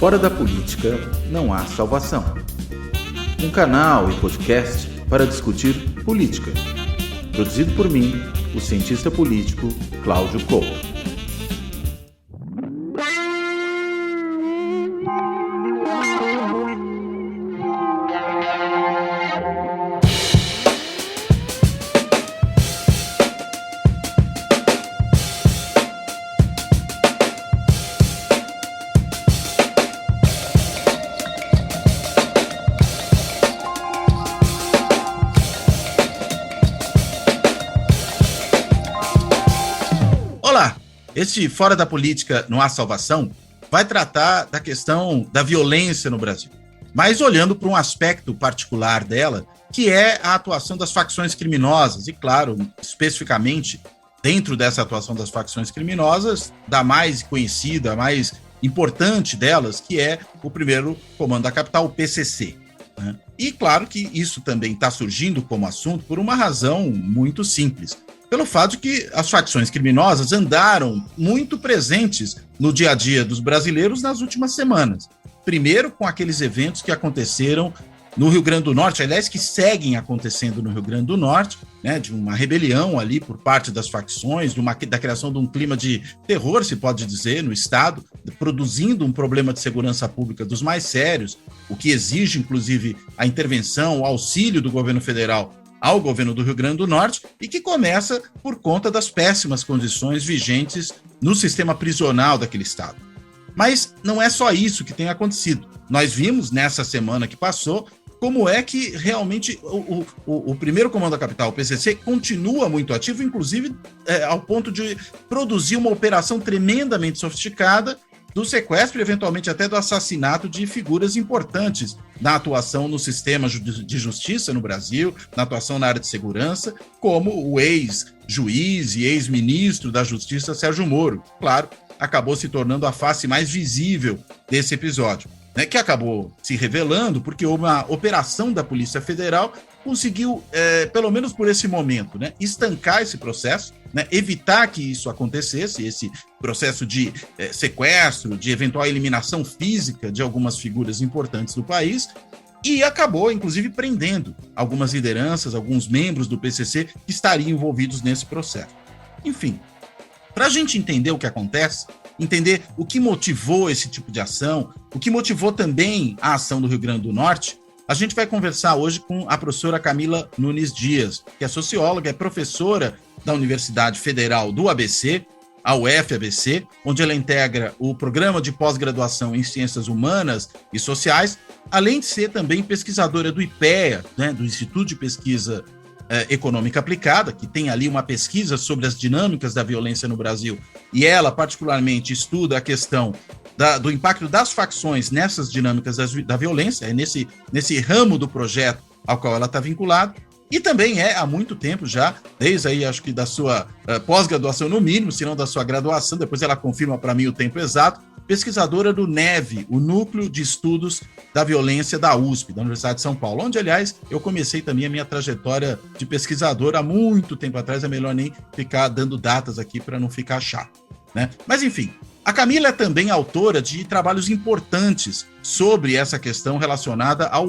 Fora da política não há salvação. Um canal e podcast para discutir política. Produzido por mim, o cientista político Cláudio Couto. Olá, este Fora da Política Não Há Salvação vai tratar da questão da violência no Brasil, mas olhando para um aspecto particular dela, que é a atuação das facções criminosas, e claro, especificamente dentro dessa atuação das facções criminosas, da mais conhecida, a mais importante delas, que é o primeiro comando da capital, o PCC. Né? E claro que isso também está surgindo como assunto por uma razão muito simples. Pelo fato de que as facções criminosas andaram muito presentes no dia a dia dos brasileiros nas últimas semanas. Primeiro, com aqueles eventos que aconteceram no Rio Grande do Norte, aliás, que seguem acontecendo no Rio Grande do Norte, né, de uma rebelião ali por parte das facções, da criação de um clima de terror, se pode dizer, no Estado, produzindo um problema de segurança pública dos mais sérios, o que exige, inclusive, a intervenção, o auxílio do governo federal ao governo do Rio Grande do Norte, e que começa por conta das péssimas condições vigentes no sistema prisional daquele estado. Mas não é só isso que tem acontecido. Nós vimos nessa semana que passou como é que realmente o primeiro comando da capital, o PCC, continua muito ativo, inclusive ao ponto de produzir uma operação tremendamente sofisticada do sequestro e, eventualmente, até do assassinato de figuras importantes na atuação no sistema de justiça no Brasil, na atuação na área de segurança, como o ex-juiz e ex-ministro da Justiça, Sérgio Moro. Claro, acabou se tornando a face mais visível desse episódio, né, que acabou se revelando porque uma operação da Polícia Federal conseguiu, pelo menos por esse momento, né, estancar esse processo, né, evitar que isso acontecesse, esse processo de sequestro, de eventual eliminação física de algumas figuras importantes do país, e acabou, inclusive, prendendo algumas lideranças, alguns membros do PCC que estariam envolvidos nesse processo. Enfim, para a gente entender o que acontece, entender o que motivou esse tipo de ação, o que motivou também a ação do Rio Grande do Norte, a gente vai conversar hoje com a professora Camila Nunes Dias, que é socióloga, é professora da Universidade Federal do ABC, a UFABC, onde ela integra o programa de pós-graduação em Ciências Humanas e Sociais, além de ser também pesquisadora do IPEA, né, do Instituto de Pesquisa Econômica Aplicada, que tem ali uma pesquisa sobre as dinâmicas da violência no Brasil, e ela particularmente estuda a questão do impacto das facções nessas dinâmicas da violência, é nesse ramo do projeto ao qual ela está vinculada, e também há muito tempo já, desde aí acho que da sua pós-graduação no mínimo, se não da sua graduação, depois ela confirma para mim o tempo exato, pesquisadora do NEV, o Núcleo de Estudos da Violência da USP, da Universidade de São Paulo, onde, aliás, eu comecei também a minha trajetória de pesquisador há muito tempo atrás, é melhor nem ficar dando datas aqui para não ficar chato, né? Mas, enfim, a Camila é também autora de trabalhos importantes sobre essa questão relacionada à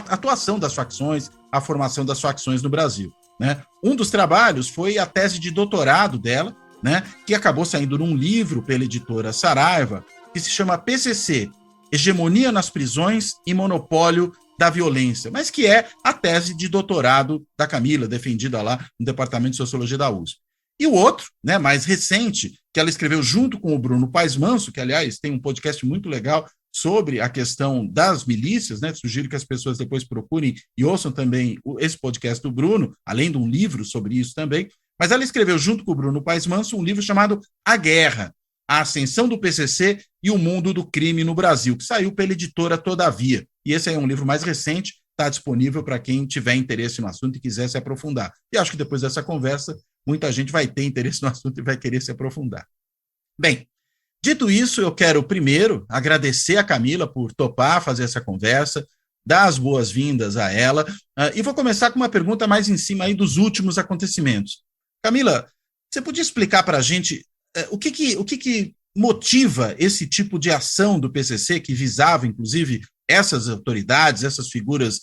atuação das facções, à formação das facções no Brasil, né? Um dos trabalhos foi a tese de doutorado dela, né, que acabou saindo num livro pela editora Saraiva, que se chama PCC, Hegemonia nas Prisões e Monopólio da Violência, mas que é a tese de doutorado da Camila, defendida lá no Departamento de Sociologia da USP. E o outro, né, mais recente, que ela escreveu junto com o Bruno Paes Manso, que, aliás, tem um podcast muito legal sobre a questão das milícias, né? Sugiro que as pessoas depois procurem e ouçam também esse podcast do Bruno, além de um livro sobre isso também. Mas ela escreveu junto com o Bruno Paes Manso um livro chamado A Guerra, a Ascensão do PCC e o Mundo do Crime no Brasil, que saiu pela editora Todavia. E esse é um livro mais recente, está disponível para quem tiver interesse no assunto e quiser se aprofundar. E acho que depois dessa conversa, muita gente vai ter interesse no assunto e vai querer se aprofundar. Bem, dito isso, eu quero primeiro agradecer a Camila por topar fazer essa conversa, dar as boas-vindas a ela, e vou começar com uma pergunta mais em cima aí dos últimos acontecimentos. Camila, você podia explicar para a gente o que motiva esse tipo de ação do PCC, que visava, inclusive, essas autoridades, essas figuras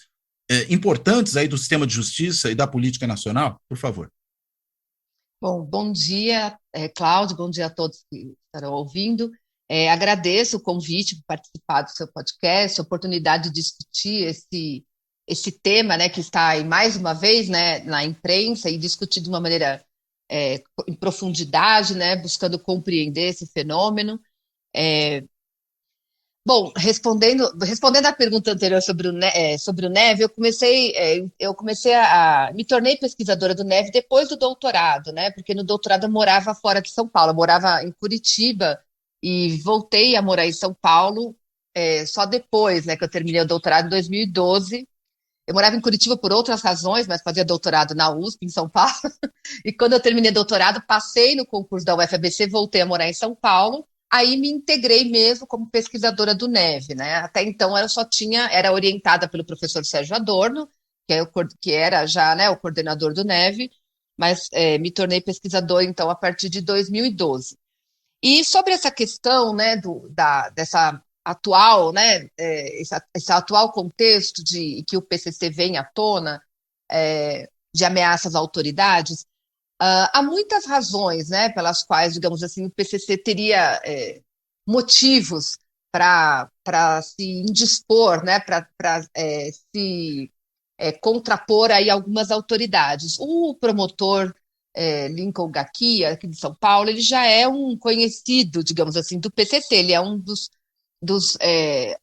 importantes aí do sistema de justiça e da política nacional? Por favor. Bom dia, Cláudio, bom dia a todos que estarão ouvindo. Agradeço o convite para participar do seu podcast, a oportunidade de discutir esse tema, né, que está aí mais uma vez, né, na imprensa e discutir de uma maneira em profundidade, né, buscando compreender esse fenômeno. Bom, respondendo à pergunta anterior sobre o NEV, eu comecei me tornei pesquisadora do NEV depois do doutorado, né? Porque no doutorado eu morava fora de São Paulo, eu morava em Curitiba e voltei a morar em São Paulo só depois, né, que eu terminei o doutorado em 2012. Eu morava em Curitiba por outras razões, mas fazia doutorado na USP, em São Paulo. E quando eu terminei o doutorado, passei no concurso da UFABC, voltei a morar em São Paulo. Aí me integrei mesmo como pesquisadora do NEV, né? Até então era orientada pelo professor Sérgio Adorno, que era já, né, o coordenador do NEV, mas me tornei pesquisadora então a partir de 2012. E sobre essa questão, né, dessa atual, né, esse atual contexto que o PCC vem à tona, de ameaças às autoridades. Há muitas razões, né, pelas quais, digamos assim, o PCC teria motivos para se indispor, né, para se contrapor aí algumas autoridades. O promotor Lincoln Gakia, aqui de São Paulo, ele já é um conhecido, digamos assim, do PCC, ele é um dos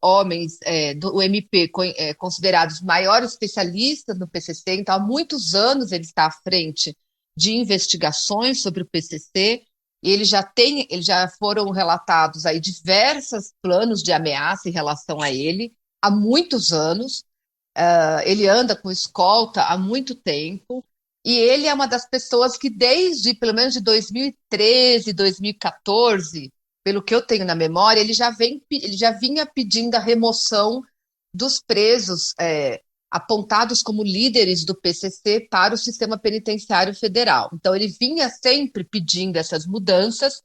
homens do MP considerados maiores especialistas no PCC, então há muitos anos ele está à frente de investigações sobre o PCC, e ele já foram relatados aí diversos planos de ameaça em relação a ele, há muitos anos. Ele anda com escolta há muito tempo, e ele é uma das pessoas que desde, pelo menos de 2013, 2014, pelo que eu tenho na memória, ele já vinha pedindo a remoção dos presos apontados como líderes do PCC para o sistema penitenciário federal. Então, ele vinha sempre pedindo essas mudanças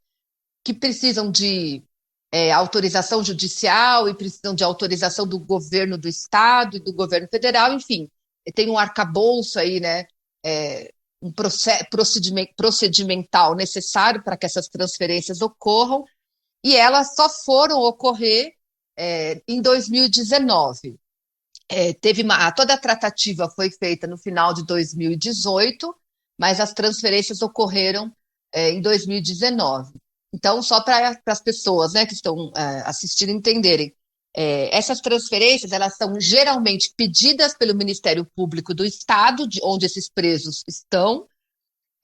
que precisam de autorização judicial e precisam de autorização do governo do estado e do governo federal, enfim, tem um arcabouço aí, né, um procedimental necessário para que essas transferências ocorram, e elas só foram ocorrer em 2019. Toda a tratativa foi feita no final de 2018, mas as transferências ocorreram em 2019. Então, só para as pessoas, né, que estão assistindo entenderem, essas transferências elas são geralmente pedidas pelo Ministério Público do Estado, onde esses presos estão.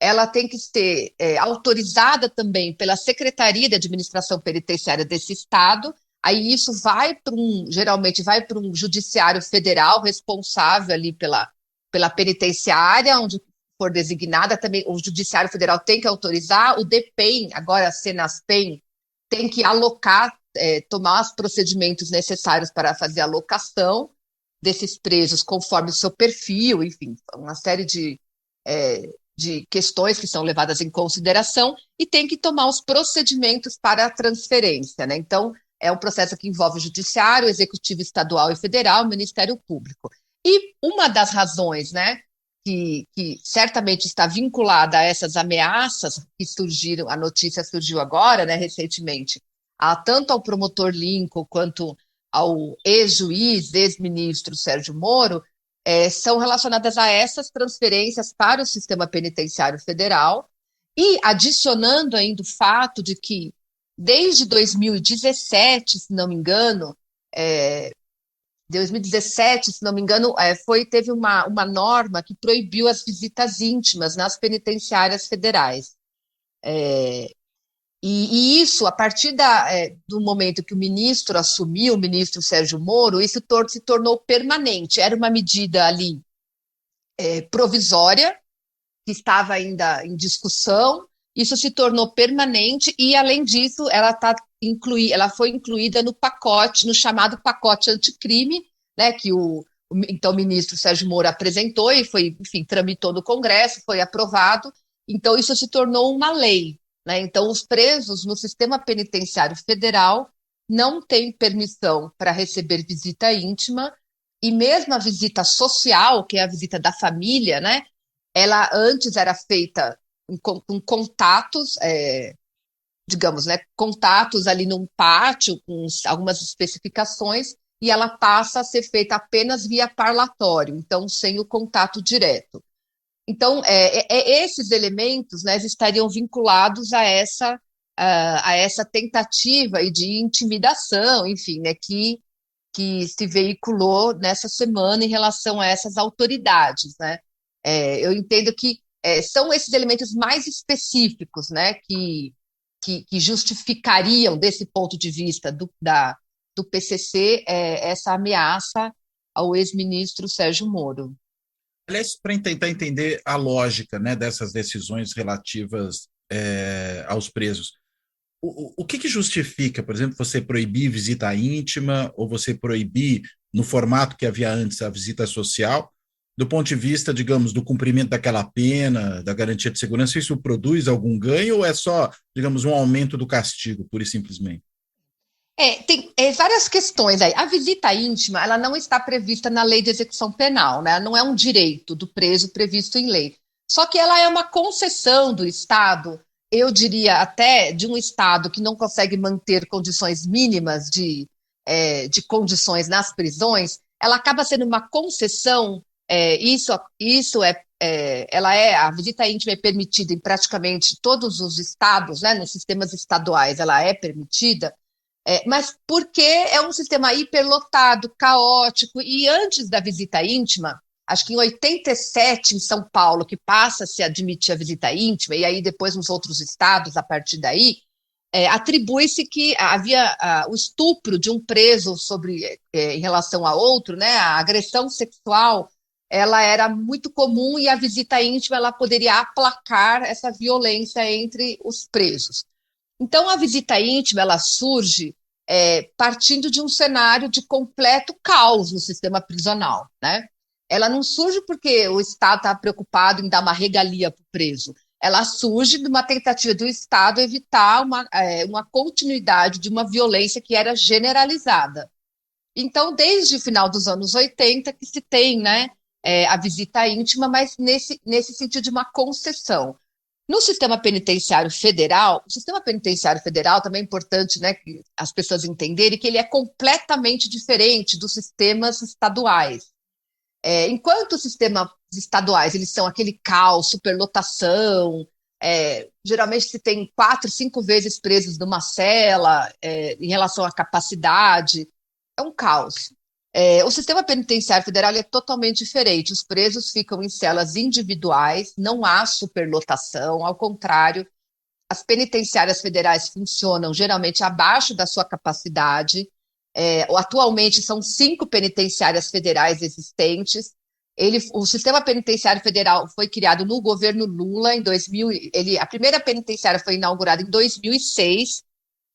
Ela tem que ser autorizada também pela Secretaria de Administração Penitenciária desse Estado. Aí isso geralmente vai para um judiciário federal responsável ali pela penitenciária, onde for designada. Também o judiciário federal tem que autorizar, o DPEM, agora a Senaspen, tem que alocar, tomar os procedimentos necessários para fazer a alocação desses presos conforme o seu perfil, enfim, uma série de questões que são levadas em consideração, e tem que tomar os procedimentos para a transferência, né? Então, é um processo que envolve o Judiciário, o Executivo Estadual e Federal, o Ministério Público. E uma das razões, né, que certamente está vinculada a essas ameaças que surgiram, a notícia surgiu agora, né, recentemente, tanto ao promotor Lincoln quanto ao ex-juiz, ex-ministro Sérgio Moro, são relacionadas a essas transferências para o sistema penitenciário federal, e adicionando ainda o fato de que desde 2017, se não me engano, teve uma norma que proibiu as visitas íntimas nas penitenciárias federais. E isso, a partir do momento que o ministro assumiu, o ministro Sérgio Moro, isso se tornou permanente. Era uma medida ali provisória, que estava ainda em discussão. Isso se tornou permanente e, além disso, ela foi incluída no chamado pacote anticrime, né, que então, o ministro Sérgio Moro apresentou e foi, enfim, tramitou no Congresso, foi aprovado. Então, isso se tornou uma lei. né? Então, os presos no sistema penitenciário federal não têm permissão para receber visita íntima, e mesmo a visita social, que é a visita da família, né? Ela antes era feita com contatos, digamos, né, contatos ali num pátio, com algumas especificações, e ela passa a ser feita apenas via parlatório, então sem o contato direto. Então, esses elementos, né, estariam vinculados a essa tentativa de intimidação, enfim, né, que se veiculou nessa semana em relação a essas autoridades, né? Eu entendo que são esses elementos mais específicos, né, que justificariam, desse ponto de vista do PCC, essa ameaça ao ex-ministro Sérgio Moro. Aliás, para tentar entender a lógica, né, dessas decisões relativas aos presos, o que justifica, por exemplo, você proibir visita íntima ou você proibir, no formato que havia antes, a visita social, do ponto de vista, digamos, do cumprimento daquela pena, da garantia de segurança? Isso produz algum ganho ou é só, digamos, um aumento do castigo, pura e simplesmente? Tem várias questões aí. A visita íntima, ela não está prevista na lei de execução penal, né? Não é um direito do preso previsto em lei. Só que ela é uma concessão do Estado, eu diria até de um Estado que não consegue manter condições mínimas de condições nas prisões, ela acaba sendo uma concessão. A visita íntima é permitida em praticamente todos os estados, né? Nos sistemas estaduais ela é permitida. Mas porque é um sistema hiperlotado, caótico, e antes da visita íntima, acho que em 87, em São Paulo, que passa a se admitir a visita íntima, e aí depois nos outros estados, a partir daí, atribui-se que havia o estupro de um preso em relação a outro, né, a agressão sexual, ela era muito comum, e a visita íntima ela poderia aplacar essa violência entre os presos. Então, a visita íntima ela surge partindo de um cenário de completo caos no sistema prisional, né? Ela não surge porque o Estado está preocupado em dar uma regalia para o preso. Ela surge de uma tentativa do Estado evitar uma continuidade de uma violência que era generalizada. Então, desde o final dos anos 80 que se tem, né, a visita íntima, mas nesse sentido de uma concessão. No sistema penitenciário federal, o sistema penitenciário federal também é importante, né, que as pessoas entenderem que ele é completamente diferente dos sistemas estaduais. Enquanto os sistemas estaduais eles são aquele caos, superlotação, geralmente se tem 4, 5 vezes presos numa cela, em relação à capacidade, é um caos. O sistema penitenciário federal é totalmente diferente. Os presos ficam em celas individuais, não há superlotação, ao contrário, as penitenciárias federais funcionam geralmente abaixo da sua capacidade. Atualmente são 5 penitenciárias federais existentes. O sistema penitenciário federal foi criado no governo Lula em 2000. A primeira penitenciária foi inaugurada em 2006.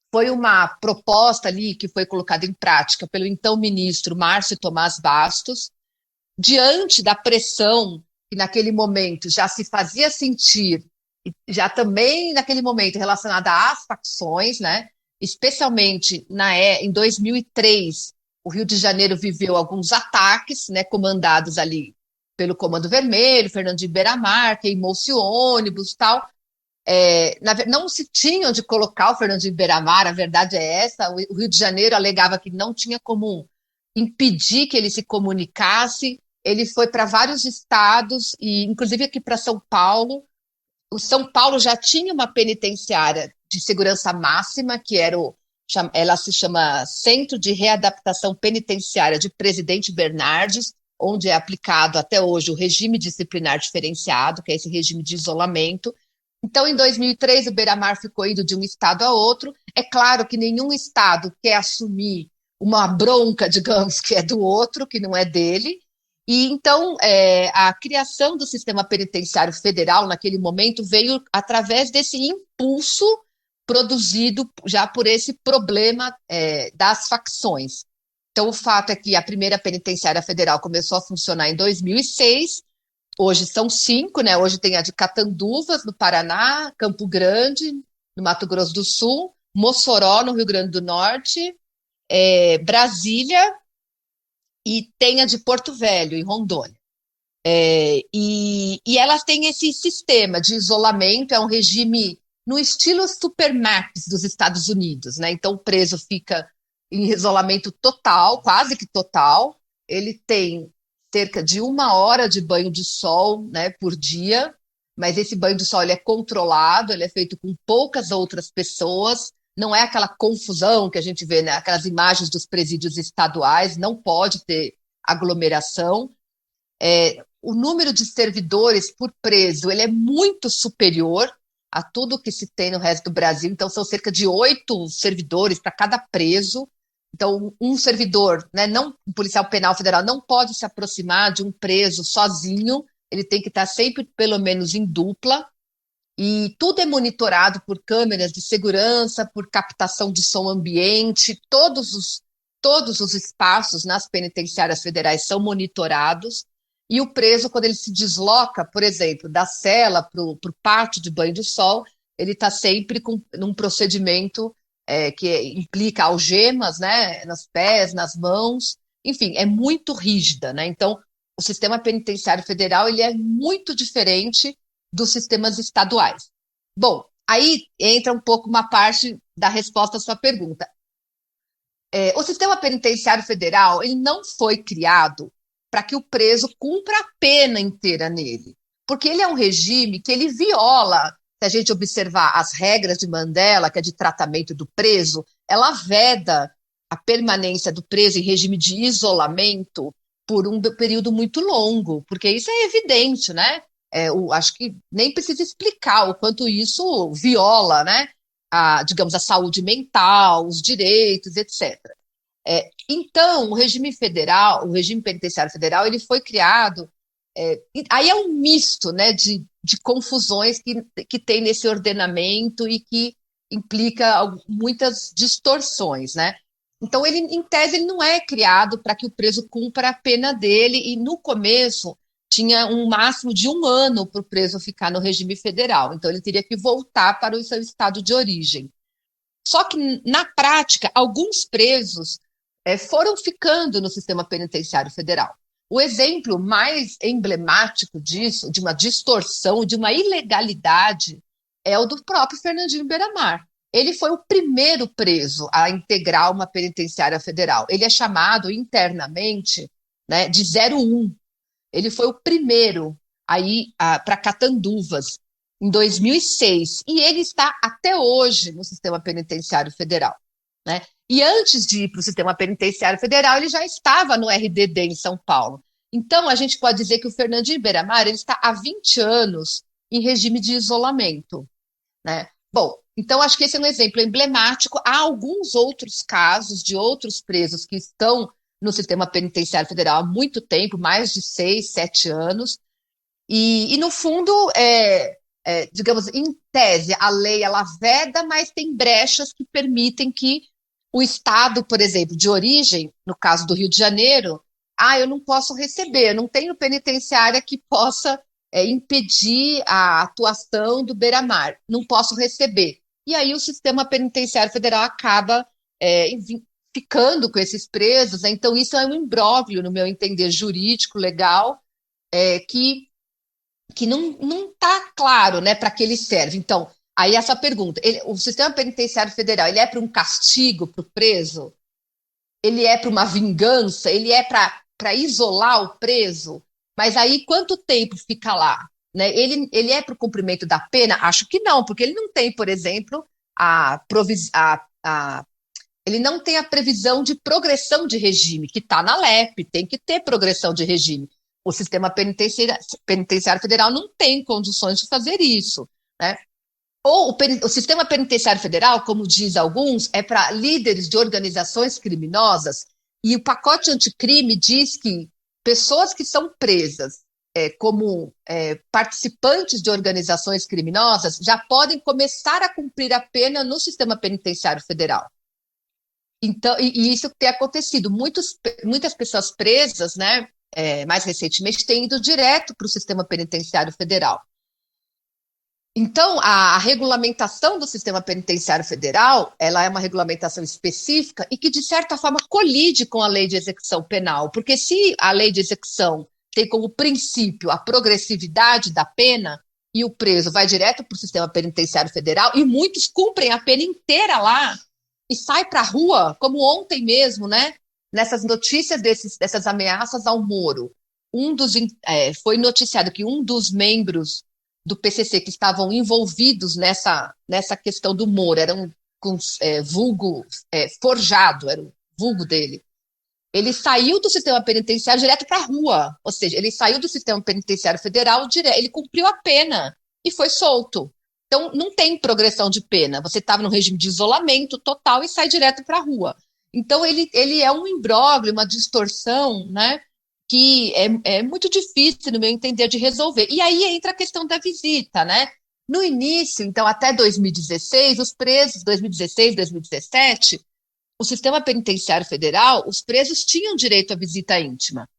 Foi uma proposta ali que foi colocada em prática pelo então ministro Márcio Tomás Bastos, diante da pressão que naquele momento já se fazia sentir, já também naquele momento relacionada às facções, né? Especialmente em 2003, o Rio de Janeiro viveu alguns ataques, né, comandados ali pelo Comando Vermelho, Fernandinho Beiramar, queimou-se ônibus e tal. Não se tinham de colocar o Fernandinho Beiramar, a verdade é essa. O Rio de Janeiro alegava que não tinha como impedir que ele se comunicasse. Ele foi para vários estados, e inclusive aqui para São Paulo. O São Paulo já tinha uma penitenciária de segurança máxima, que ela se chama Centro de Readaptação Penitenciária de Presidente Bernardes, onde é aplicado até hoje o regime disciplinar diferenciado, que é esse regime de isolamento. Então, em 2003, o Beiramar ficou indo de um estado a outro. É claro que nenhum estado quer assumir uma bronca, digamos, que é do outro, que não é dele. E então, a criação do sistema penitenciário federal, naquele momento, veio através desse impulso produzido já por esse problema das facções. Então, o fato é que a primeira penitenciária federal começou a funcionar em 2006. Hoje são 5, né? Hoje tem a de Catanduvas, no Paraná, Campo Grande, no Mato Grosso do Sul, Mossoró, no Rio Grande do Norte, Brasília e tem a de Porto Velho, em Rondônia. E elas têm esse sistema de isolamento, é um regime no estilo Supermax dos Estados Unidos, né? Então o preso fica em isolamento total, quase que total, ele tem cerca de 1 hora de banho de sol, né, por dia, mas esse banho de sol ele é controlado, ele é feito com poucas outras pessoas, não é aquela confusão que a gente vê, né, aquelas imagens dos presídios estaduais, não pode ter aglomeração. O número de servidores por preso ele é muito superior a tudo que se tem no resto do Brasil, então são cerca de 8 servidores para cada preso. Então, um servidor, né, um policial penal federal, não pode se aproximar de um preso sozinho, ele tem que estar sempre, pelo menos, em dupla, e tudo é monitorado por câmeras de segurança, por captação de som ambiente, todos os espaços nas penitenciárias federais são monitorados, e o preso, quando ele se desloca, por exemplo, da cela para o pátio de banho de sol, ele está sempre num procedimento que implica algemas, né, nos pés, nas mãos, enfim, é muito rígida, né? Então, o sistema penitenciário federal ele é muito diferente dos sistemas estaduais. Bom, aí entra um pouco uma parte da resposta à sua pergunta. O sistema penitenciário federal ele não foi criado para que o preso cumpra a pena inteira nele, porque ele é um regime que ele viola. Se a gente observar as regras de Mandela, que é de tratamento do preso, ela veda a permanência do preso em regime de isolamento por um período muito longo, porque isso é evidente, né? Acho que nem precisa explicar o quanto isso viola, né? Digamos, a saúde mental, os direitos, etc. Então, o regime penitenciário federal, ele foi criado. Aí é um misto, né, de confusões que tem nesse ordenamento e que implica muitas distorções, né? Então, em tese, ele não é criado para que o preso cumpra a pena dele, e no começo tinha um máximo de 1 ano para o preso ficar no regime federal, então ele teria que voltar para o seu estado de origem. Só que, na prática, alguns presos foram ficando no sistema penitenciário federal. O exemplo mais emblemático disso, de uma distorção, de uma ilegalidade, é o do próprio Fernandinho Beiramar. Ele foi o primeiro preso a integrar uma penitenciária federal. Ele é chamado internamente, né, de 01. Ele foi o primeiro a ir para Catanduvas, em 2006, e ele está até hoje no sistema penitenciário federal, né? E antes de ir para o sistema penitenciário federal, ele já estava no RDD em São Paulo. Então, a gente pode dizer que o Fernandinho Beiramar ele está há 20 anos em regime de isolamento, né? Bom, então acho que esse é um exemplo emblemático. Há alguns outros casos de outros presos que estão no sistema penitenciário federal há muito tempo, mais de 6, 7 anos, e no fundo, digamos, em tese, a lei ela veda, mas tem brechas que permitem que o estado, por exemplo, de origem, no caso do Rio de Janeiro, eu não posso receber, eu não tenho penitenciária que possa impedir a atuação do Beiramar, não posso receber. E aí o sistema penitenciário federal acaba ficando com esses presos, né? Então isso é um imbróglio, no meu entender, jurídico, legal, que não está claro, né, para que ele serve. Então, aí essa pergunta, o sistema penitenciário federal, ele é para um castigo para o preso? Ele é para uma vingança? Ele é para isolar o preso? Mas aí quanto tempo fica lá? Né? Ele é para o cumprimento da pena? Acho que não, porque ele não tem, por exemplo, ele não tem a previsão de progressão de regime, que está na LEP, tem que ter progressão de regime. O sistema penitenciário federal não tem condições de fazer isso, né? Ou o sistema penitenciário federal, como diz alguns, é para líderes de organizações criminosas, e o pacote anticrime diz que pessoas que são presas como participantes de organizações criminosas já podem começar a cumprir a pena no sistema penitenciário federal. Então, e isso tem acontecido. Muitas pessoas presas, né, mais recentemente, têm ido direto para o sistema penitenciário federal. Então, a regulamentação do sistema penitenciário federal, ela é uma regulamentação específica e que, de certa forma, colide com a lei de execução penal, porque se a lei de execução tem como princípio a progressividade da pena e o preso vai direto para o sistema penitenciário federal e muitos cumprem a pena inteira lá e saem para a rua, como ontem mesmo, né? Nessas notícias dessas ameaças ao Moro, foi noticiado que um dos membros do PCC que estavam envolvidos nessa questão do Moro, era um vulgo forjado, era o vulgo dele. Ele saiu do sistema penitenciário direto para a rua, ou seja, ele saiu do sistema penitenciário federal, ele cumpriu a pena e foi solto. Então, não tem progressão de pena, você estava no regime de isolamento total e sai direto para a rua. Então, ele é um imbróglio, uma distorção, né? Que é muito difícil, no meu entender, de resolver. E aí entra a questão da visita, né? No início, então, até 2016, os presos, 2016, 2017, o sistema penitenciário federal, os presos tinham direito à visita íntima.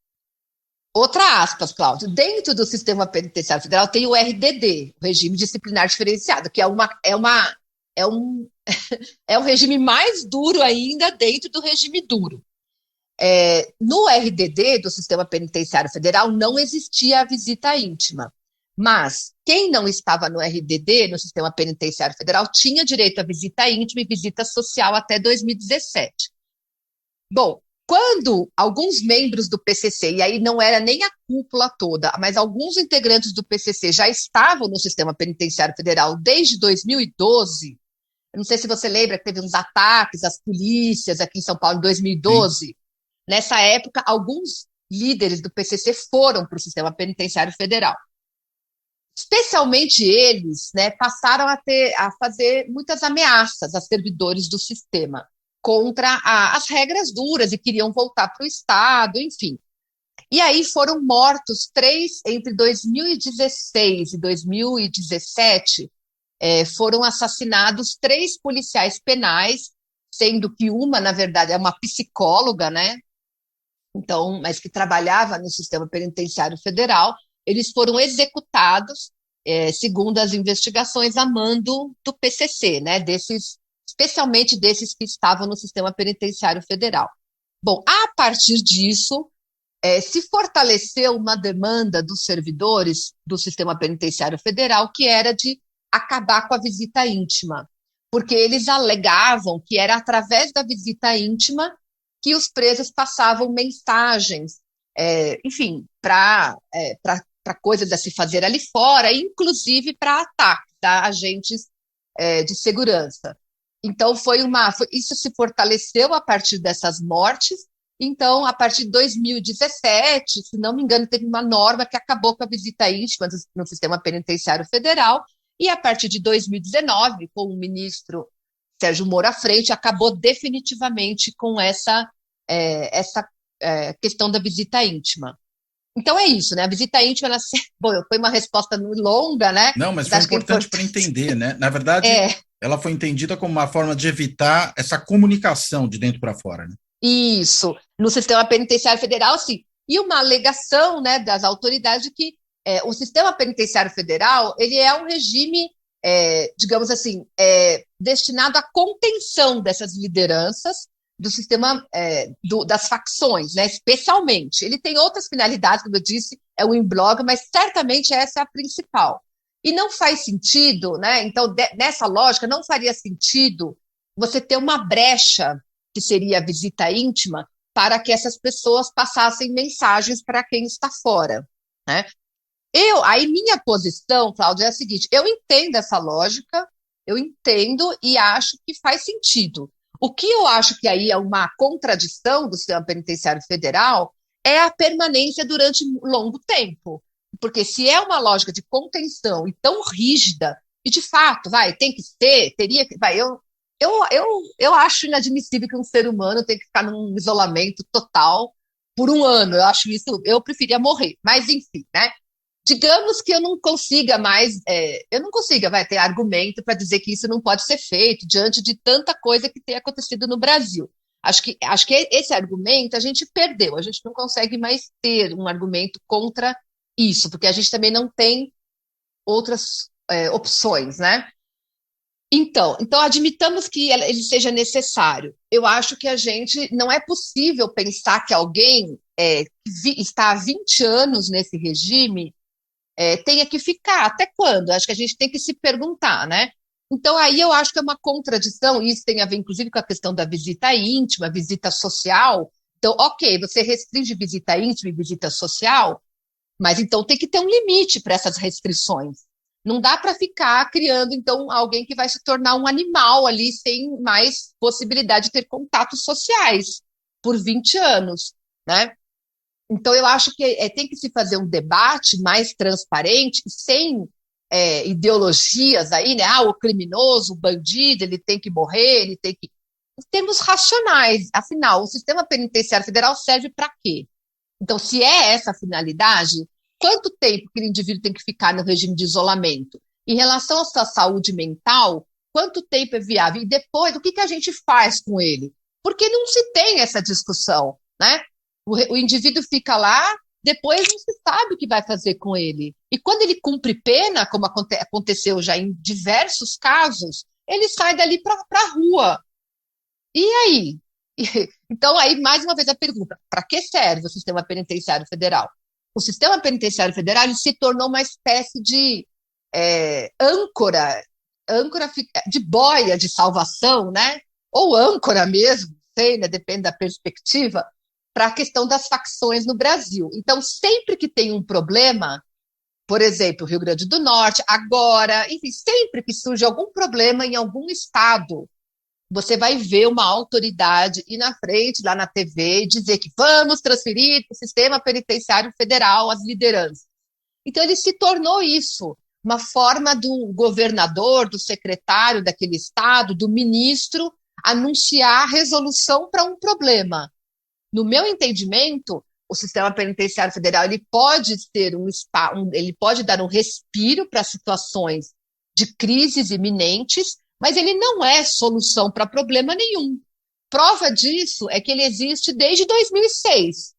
Outra aspas, Cláudio, dentro do sistema penitenciário federal tem o RDD, o Regime Disciplinar Diferenciado, que é um regime mais duro ainda dentro do regime duro. No RDD do Sistema Penitenciário Federal não existia a visita íntima, mas quem não estava no RDD, no Sistema Penitenciário Federal, tinha direito à visita íntima e visita social até 2017. Bom, quando alguns membros do PCC, e aí não era nem a cúpula toda, mas alguns integrantes do PCC já estavam no Sistema Penitenciário Federal desde 2012, eu não sei se você lembra que teve uns ataques às polícias aqui em São Paulo em 2012, Sim. Nessa época, alguns líderes do PCC foram para o Sistema Penitenciário Federal. Especialmente eles, né, passaram a fazer muitas ameaças a servidores do sistema contra as regras duras e queriam voltar para o Estado, enfim. E aí foram mortos entre 2016 e 2017, foram assassinados 3 policiais penais, sendo que uma, na verdade, é uma psicóloga, né? Então, mas que trabalhava no Sistema Penitenciário Federal, eles foram executados, segundo as investigações, a mando do PCC, né, especialmente desses que estavam no Sistema Penitenciário Federal. Bom, a partir disso, se fortaleceu uma demanda dos servidores do Sistema Penitenciário Federal, que era de acabar com a visita íntima, porque eles alegavam que era através da visita íntima que os presos passavam mensagens, enfim, para coisas a se fazer ali fora, inclusive para ataques a agentes de segurança. Então, isso se fortaleceu a partir dessas mortes. Então, a partir de 2017, se não me engano, teve uma norma que acabou com a visita íntima no Sistema Penitenciário Federal, e a partir de 2019, com o ministro Sérgio Moro à frente, acabou definitivamente com essa questão da visita íntima. Então é isso, né? A visita íntima, bom, foi uma resposta longa, né? Não, mas foi importante para entender, né? Na verdade, ela foi entendida como uma forma de evitar essa comunicação de dentro para fora, né? Isso, no Sistema Penitenciário Federal, sim. E uma alegação, né, das autoridades de que o Sistema Penitenciário Federal, ele é um regime, digamos assim, destinado à contenção dessas lideranças do sistema, das facções, né, especialmente. Ele tem outras finalidades, como eu disse, é o imbróglio, mas certamente essa é a principal. E não faz sentido, né, então, nessa lógica, não faria sentido você ter uma brecha, que seria a visita íntima, para que essas pessoas passassem mensagens para quem está fora, né? Aí minha posição, Cláudia, é a seguinte: eu entendo essa lógica, eu entendo e acho que faz sentido. O que eu acho que aí é uma contradição do Sistema Penitenciário Federal é a permanência durante longo tempo. Porque se é uma lógica de contenção e tão rígida, e de fato, tem que ser, teria que. Eu acho inadmissível que um ser humano tenha que ficar num isolamento total por um ano. Eu acho isso, eu preferia morrer. Mas, enfim, né? Digamos que eu não consiga mais, ter argumento para dizer que isso não pode ser feito diante de tanta coisa que tem acontecido no Brasil. Acho que esse argumento a gente perdeu, a gente não consegue mais ter um argumento contra isso, porque a gente também não tem outras opções, né? Então, admitamos que ele seja necessário. Eu acho que não é possível pensar que alguém que está há 20 anos nesse regime tenha que ficar. Até quando? Acho que a gente tem que se perguntar, né? Então, aí eu acho que é uma contradição, e isso tem a ver, inclusive, com a questão da visita íntima, visita social. Então, ok, você restringe visita íntima e visita social, mas então tem que ter um limite para essas restrições. Não dá para ficar criando, então, alguém que vai se tornar um animal ali, sem mais possibilidade de ter contatos sociais por 20 anos, né? Então, eu acho que tem que se fazer um debate mais transparente, sem ideologias aí, né? O criminoso, o bandido, ele tem que morrer, ele tem que... Em termos racionais, afinal, o sistema penitenciário federal serve para quê? Então, se é essa a finalidade, quanto tempo que o indivíduo tem que ficar no regime de isolamento? Em relação à sua saúde mental, quanto tempo é viável? E depois, o que a gente faz com ele? Porque não se tem essa discussão, né? O indivíduo fica lá, depois não se sabe o que vai fazer com ele. E quando ele cumpre pena, como aconteceu já em diversos casos, ele sai dali para a rua. E aí? Então, aí, mais uma vez a pergunta, para que serve o sistema penitenciário federal? O sistema penitenciário federal ele se tornou uma espécie de âncora de boia de salvação, né? Ou âncora mesmo, sei, né? Depende da perspectiva, para a questão das facções no Brasil. Então, sempre que tem um problema, por exemplo, Rio Grande do Norte, agora, enfim, sempre que surge algum problema em algum estado, você vai ver uma autoridade ir na frente, lá na TV, e dizer que vamos transferir para o sistema penitenciário federal as lideranças. Então, ele se tornou isso, uma forma do governador, do secretário daquele estado, do ministro, anunciar a resolução para um problema. No meu entendimento, o sistema penitenciário federal ele pode ter ele pode dar um respiro para situações de crises iminentes, mas ele não é solução para problema nenhum. Prova disso é que ele existe desde 2006.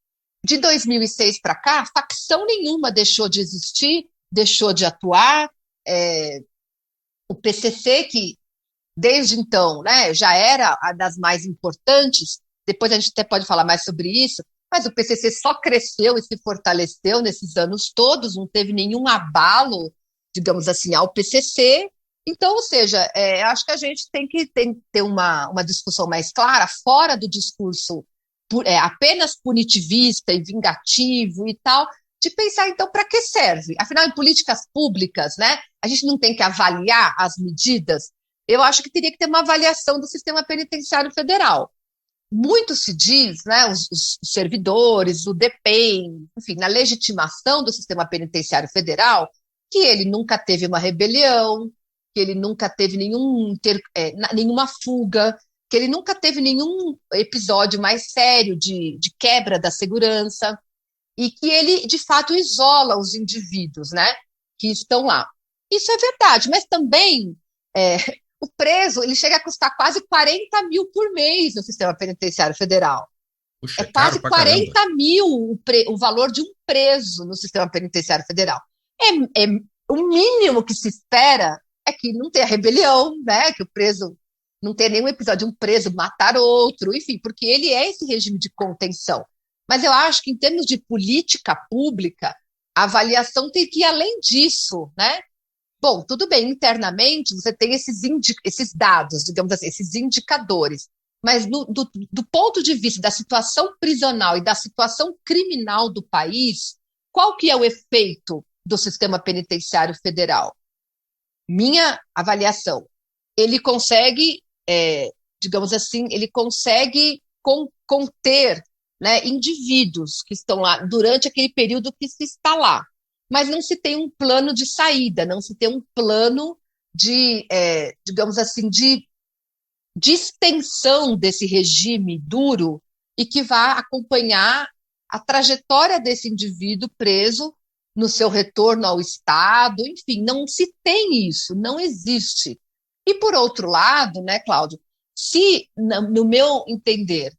De 2006 para cá, facção nenhuma deixou de existir, deixou de atuar. O PCC, que desde então, né, já era a das mais importantes, depois a gente até pode falar mais sobre isso, mas o PCC só cresceu e se fortaleceu nesses anos todos, não teve nenhum abalo, digamos assim, ao PCC. Então, ou seja, acho que a gente tem que ter uma discussão mais clara, fora do discurso apenas punitivista e vingativo e tal, de pensar, então, para que serve? Afinal, em políticas públicas, né, a gente não tem que avaliar as medidas. Eu acho que teria que ter uma avaliação do sistema penitenciário federal. Muito se diz, né, os servidores, o DPEM, enfim, na legitimação do sistema penitenciário federal, que ele nunca teve uma rebelião, que ele nunca teve nenhuma fuga, que ele nunca teve nenhum episódio mais sério de quebra da segurança, e que ele, de fato, isola os indivíduos, né, que estão lá. Isso é verdade, mas também o preso ele chega a custar quase 40 mil por mês no sistema penitenciário federal. Puxa, é quase 40 caramba. mil o valor de um preso no sistema penitenciário federal. O mínimo que se espera é que não tenha rebelião, né? Que o preso não tenha nenhum episódio de um preso matar outro, enfim, porque ele é esse regime de contenção. Mas eu acho que, em termos de política pública, a avaliação tem que ir além disso, né? Bom, tudo bem, internamente você tem esses dados, digamos assim, esses indicadores, mas do ponto de vista da situação prisional e da situação criminal do país, qual que é o efeito do sistema penitenciário federal? Minha avaliação, ele consegue, digamos assim, ele consegue conter, né, indivíduos que estão lá durante aquele período que se está lá. Mas não se tem um plano de saída, não se tem um plano de, digamos assim, de extensão desse regime duro e que vá acompanhar a trajetória desse indivíduo preso no seu retorno ao Estado, enfim, não se tem isso, não existe. E, por outro lado, né, Cláudio, se, no meu entender,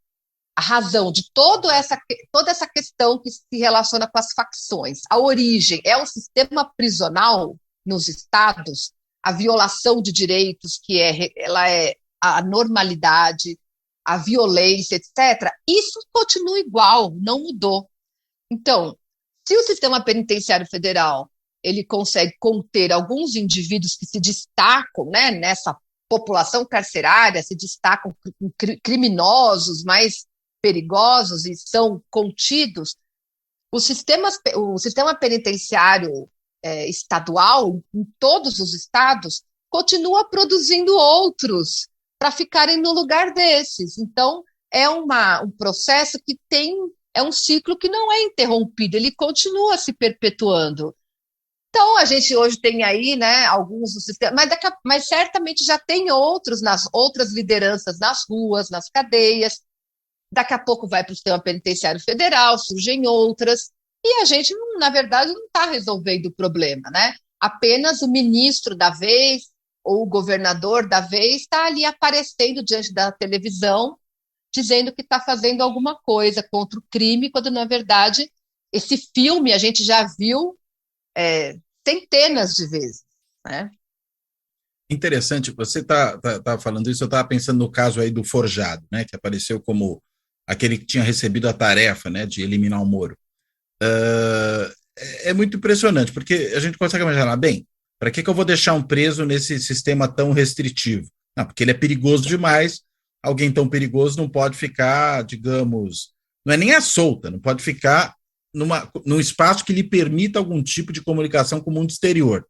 a razão de toda essa questão que se relaciona com as facções, a origem é o sistema prisional, nos estados, a violação de direitos, ela é a normalidade, a violência, etc., isso continua igual, não mudou. Então, se o sistema penitenciário federal ele consegue conter alguns indivíduos que se destacam, né, nessa população carcerária, se destacam criminosos mais perigosos e são contidos, o sistema penitenciário estadual, em todos os estados, continua produzindo outros para ficarem no lugar desses. Então, é um processo que é um ciclo que não é interrompido, ele continua se perpetuando. Então, a gente hoje tem aí, né, alguns do sistema, mas certamente já tem outros, nas outras lideranças nas ruas, nas cadeias. Daqui a pouco vai para o sistema penitenciário federal, surgem outras, e a gente, na verdade, não está resolvendo o problema, né? Apenas o ministro da vez ou o governador da vez está ali aparecendo diante da televisão, dizendo que está fazendo alguma coisa contra o crime, quando, na verdade, esse filme a gente já viu centenas de vezes, né? Interessante, você tá falando isso, eu estava pensando no caso aí do Forjado, né, que apareceu como aquele que tinha recebido a tarefa, né, de eliminar o Moro. É muito impressionante, porque a gente consegue imaginar, bem, para que eu vou deixar um preso nesse sistema tão restritivo? Não, porque ele é perigoso demais, alguém tão perigoso não pode ficar, digamos, não é nem à solta, não pode ficar num espaço que lhe permita algum tipo de comunicação com o mundo exterior.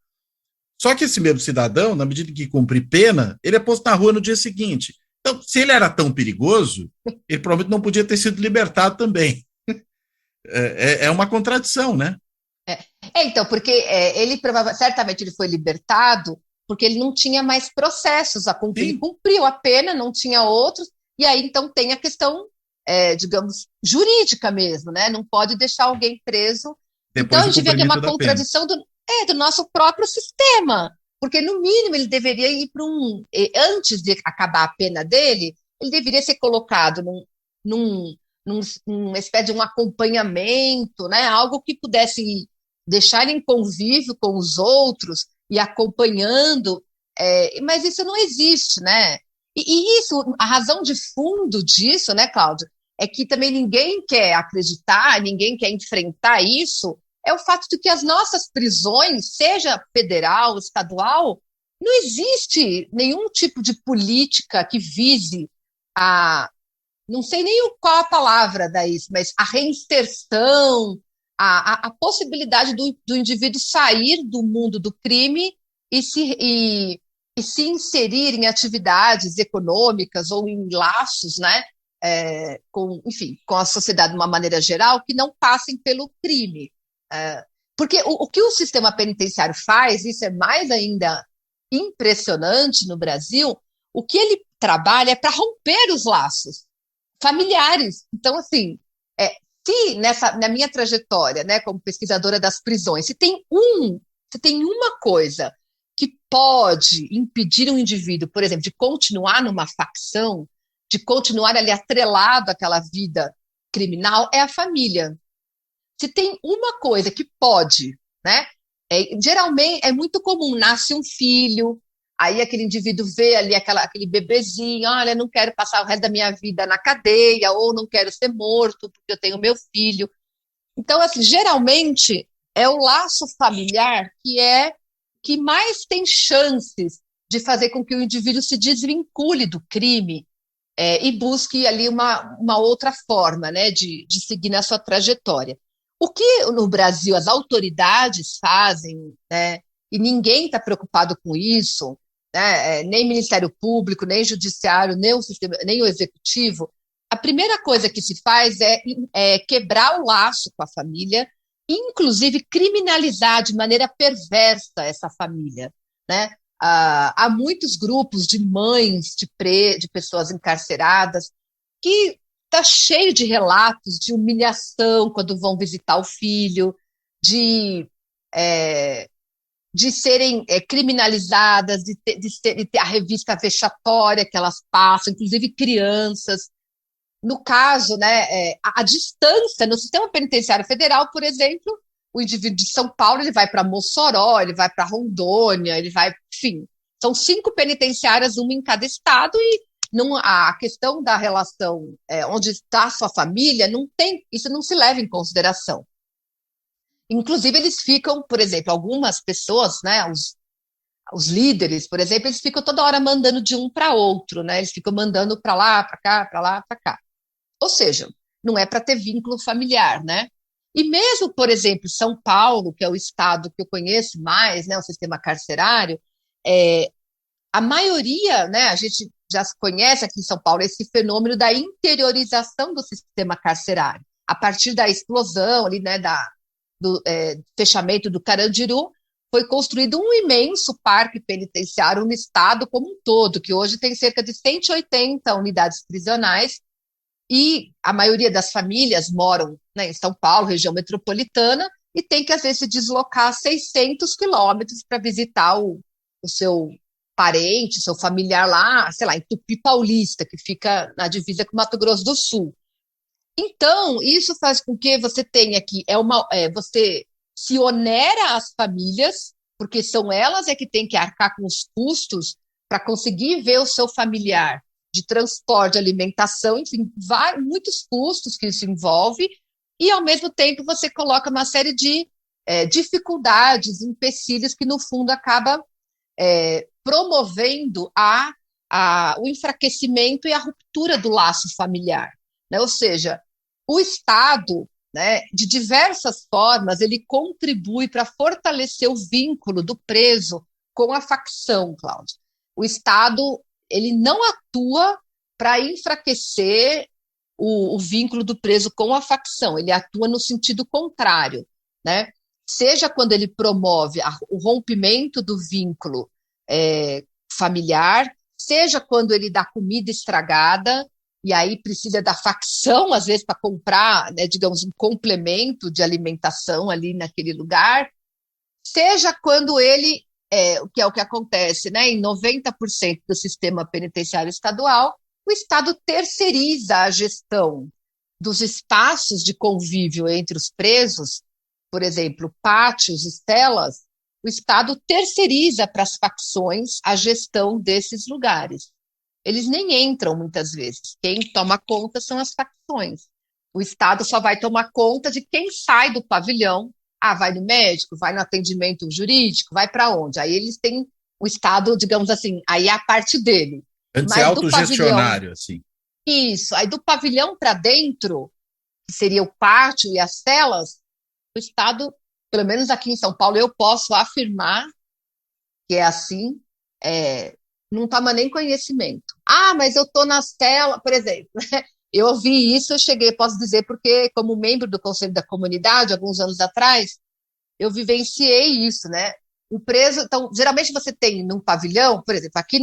Só que esse mesmo cidadão, na medida que cumpre pena, ele é posto na rua no dia seguinte. Então, se ele era tão perigoso, ele provavelmente não podia ter sido libertado também. É uma contradição, né? Então, porque certamente ele foi libertado porque ele não tinha mais processos a cumprir. Ele cumpriu a pena, não tinha outros, e aí então tem a questão, digamos, jurídica mesmo, né? Não pode deixar alguém preso. Então, a gente vê que é uma contradição do nosso próprio sistema, porque, no mínimo, ele deveria ir para antes de acabar a pena dele, ele deveria ser colocado numa espécie de um acompanhamento, né? Algo que pudesse deixar ele em convívio com os outros e acompanhando, mas isso não existe, né? E isso, a razão de fundo disso, né, Cláudio, é que também ninguém quer acreditar, ninguém quer enfrentar isso, é o fato de que as nossas prisões, seja federal, estadual, não existe nenhum tipo de política que vise não sei nem qual a palavra daí, mas a reinserção, a possibilidade do indivíduo sair do mundo do crime e se inserir em atividades econômicas ou em laços, né, com a sociedade de uma maneira geral, que não passem pelo crime. Porque o que o sistema penitenciário faz, isso é mais ainda impressionante no Brasil, o que ele trabalha é para romper os laços familiares. Então, assim, se na minha trajetória, né, como pesquisadora das prisões, se tem uma coisa que pode impedir um indivíduo, por exemplo, de continuar numa facção, de continuar ali atrelado àquela vida criminal, é a família. Se tem uma coisa que pode, né? Geralmente é muito comum, nasce um filho, aí aquele indivíduo vê ali aquele bebezinho, olha, não quero passar o resto da minha vida na cadeia, ou não quero ser morto porque eu tenho meu filho. Então, assim, geralmente é o laço familiar que mais tem chances de fazer com que o indivíduo se desvincule do crime e busque ali uma outra forma, né, de seguir na sua trajetória. O que no Brasil as autoridades fazem, né, e ninguém está preocupado com isso, né, nem Ministério Público, nem Judiciário, nem o Executivo, a primeira coisa que se faz é quebrar o laço com a família, inclusive criminalizar de maneira perversa essa família, né? Há muitos grupos de mães de pessoas encarceradas que está cheio de relatos de humilhação quando vão visitar o filho, de serem criminalizadas, de ter a revista vexatória que elas passam, inclusive crianças. No caso, né, a distância no sistema penitenciário federal, por exemplo, o indivíduo de São Paulo, ele vai para Mossoró, ele vai para Rondônia, ele vai, enfim, são 5 penitenciárias, uma em cada estado, e a questão da relação onde está a sua família, isso não se leva em consideração. Inclusive, eles ficam, por exemplo, algumas pessoas, né, os líderes, por exemplo, eles ficam toda hora mandando de um para outro, né? Eles ficam mandando para lá, para cá, para lá, para cá. Ou seja, não é para ter vínculo familiar, né? E mesmo, por exemplo, São Paulo, que é o estado que eu conheço mais, né, o sistema carcerário, a maioria, né, a gente já conhece aqui em São Paulo esse fenômeno da interiorização do sistema carcerário. A partir da explosão ali, né, do fechamento do Carandiru, foi construído um imenso parque penitenciário no estado como um todo, que hoje tem cerca de 180 unidades prisionais, e a maioria das famílias moram, né, em São Paulo, região metropolitana, e tem que, às vezes, se deslocar 600 quilômetros para visitar o seu parente, seu familiar lá, sei lá, em Tupi Paulista, que fica na divisa com Mato Grosso do Sul. Então, isso faz com que você tenha aqui, você se onera as famílias, porque são elas que têm que arcar com os custos para conseguir ver o seu familiar de transporte, alimentação, enfim, muitos custos que isso envolve, e ao mesmo tempo você coloca uma série de dificuldades, empecilhos que no fundo acaba promovendo o enfraquecimento e a ruptura do laço familiar, né? Ou seja, o Estado, né, de diversas formas, ele contribui para fortalecer o vínculo do preso com a facção, Cláudio. O Estado, ele não atua para enfraquecer o vínculo do preso com a facção, ele atua no sentido contrário, né? Seja quando ele promove o rompimento do vínculo familiar, seja quando ele dá comida estragada, e aí precisa da facção, às vezes, para comprar, né, digamos, um complemento de alimentação ali naquele lugar, seja quando ele, que é o que acontece, né, em 90% do sistema penitenciário estadual, o Estado terceiriza a gestão dos espaços de convívio entre os presos, por exemplo, pátios e celas, o Estado terceiriza para as facções a gestão desses lugares. Eles nem entram muitas vezes. Quem toma conta são as facções. O Estado só vai tomar conta de quem sai do pavilhão. Vai no médico, vai no atendimento jurídico, vai para onde? Aí eles têm o Estado, digamos assim, aí é a parte dele. Antes é autogestionário, assim. Isso. Aí do pavilhão para dentro, que seria o pátio e as celas, o Estado, pelo menos aqui em São Paulo, eu posso afirmar que é assim, não toma nem conhecimento. Mas eu estou na cela, por exemplo, eu ouvi isso, posso dizer, porque como membro do Conselho da Comunidade, alguns anos atrás, eu vivenciei isso, né? O preso, então, geralmente você tem num pavilhão, por exemplo, aqui